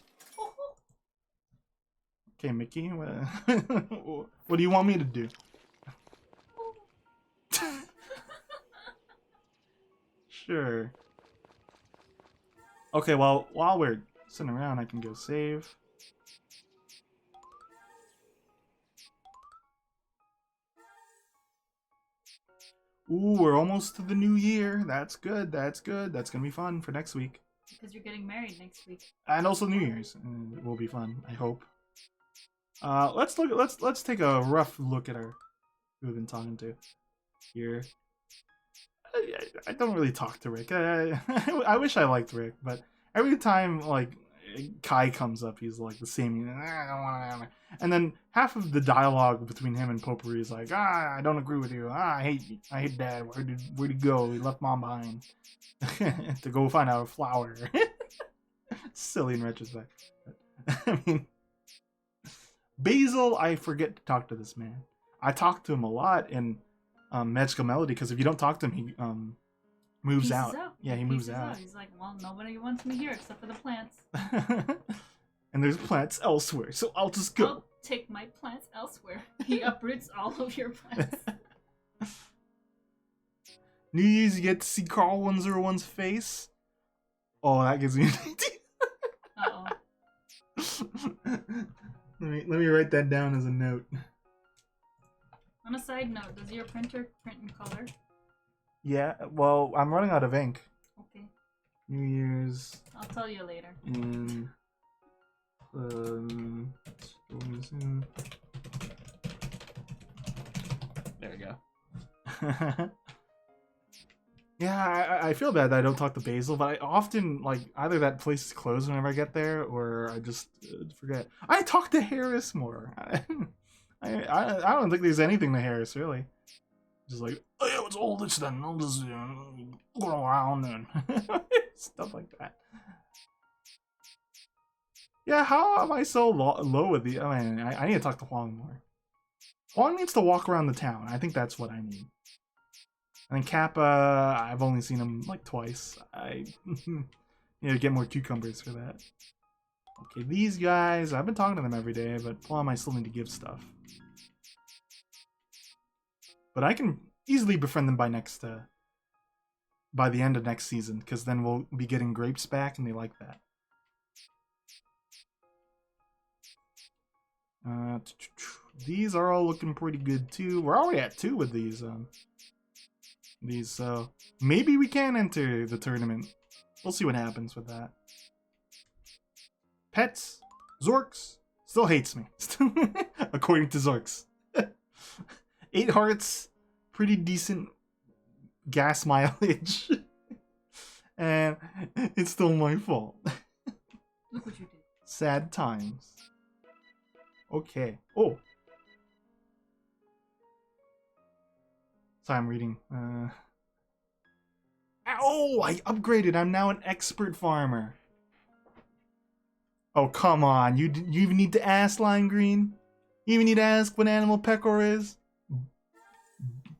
Okay, Mickey, what do you want me to do? Sure. Okay, well, while we're sitting around, I can go save. Ooh, we're almost to the new year. That's good. That's good. That's gonna be fun for next week. Because you're getting married next week. And also New Year's. It will be fun, I hope. Let's take a rough look at who we've been talking to here. I don't really talk to Rick. I wish I liked Rick, but every time like Kai comes up, he's like the same. And then half of the dialogue between him and Potpourri is like, I don't agree with you. I hate Dad. Where'd he go? He left Mom behind to go find out a flower. Silly in retrospect. I mean, Basil, I forget to talk to this man. I talk to him a lot in Magical Melody because if you don't talk to him, he moves out. Yeah, he moves out. He's like, well, nobody wants me here except for the plants. And there's plants elsewhere, so I'll just go. I'll take my plants elsewhere. He uproots all of your plants. New Year's, you get to see Carl 101's face. Oh, that gives me an idea. Let me write that down as a note. On a side note, does your printer print in color? Yeah, well, I'm running out of ink. Okay. New Year's. I'll tell you later. In there we go. Yeah, I feel bad that I don't talk to Basil, but I often, like, either that place is closed whenever I get there, or I just forget. I talk to Harris more. I don't think there's anything to Harris, really. Just like, oh yeah, what's all this then? I'll just go around and stuff like that. Yeah, how am I so low with the... I mean, I need to talk to Huang more. Huang needs to walk around the town. I think that's what I need. And then Kappa, I've only seen him like twice. I need to get more cucumbers for that. Okay, these guys, I've been talking to them every day, but Plum I still need to give stuff. But I can easily befriend them by the end of next season, because then we'll be getting grapes back, and they like that. These are all looking pretty good too. We're already at 2 with these. So maybe we can enter the tournament. We'll see what happens with that. Pets, Zorks still hates me, according to Zorks. 8 hearts, pretty decent gas mileage, and it's still my fault. Look what you did. Sad times. Okay. Oh. Sorry, I'm reading. Oh, I upgraded. I'm now an expert farmer. Oh, come on. You even need to ask, Lime Green? You even need to ask what animal Pecor is?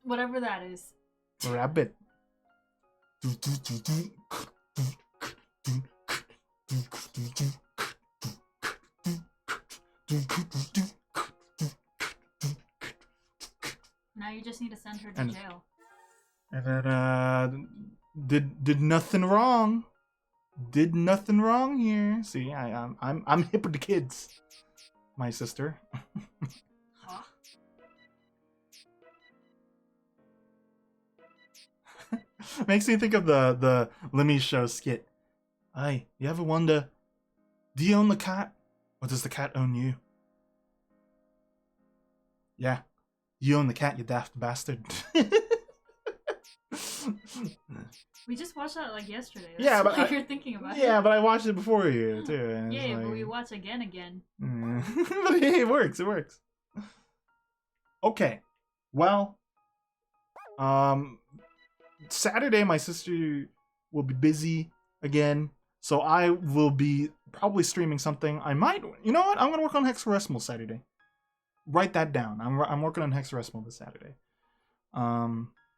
Whatever that is. Rabbit. Now you just need to send her to And- jail. And then, did nothing wrong. Did nothing wrong here. See, I'm hip with the kids. My sister. Huh? Makes me think of the Lemmy Show skit. Hey, you ever wonder, do you own the cat, or does the cat own you? Yeah, you own the cat, you daft bastard. We just watched that like yesterday. That's Yeah, but what I- you're thinking about. Yeah, but I watched it before you too. And it's Yeah, but like- we watch again. but hey, it works. It works. Okay. Well, Saturday my sister will be busy again, so I will be probably streaming something. I might. You know what? I'm gonna work on Hexaresimal Saturday. Write that down. I'm working on Hexaresimal this Saturday.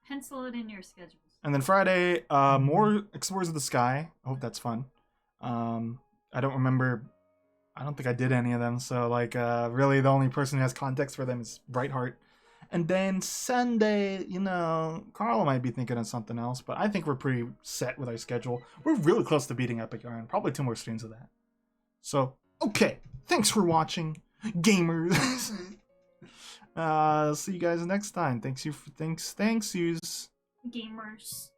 Pencil it in your schedules. And then Friday, more Explorers of the Sky. I hope that's fun. I don't remember. I don't think I did any of them. So like, really, the only person who has context for them is Brightheart. And then Sunday, you know, Carla might be thinking of something else, but I think we're pretty set with our schedule. We're really close to beating Epic Yarn. Probably 2 more streams of that. So, okay. Thanks for watching, gamers. See you guys next time. Thanks yous. Gamers.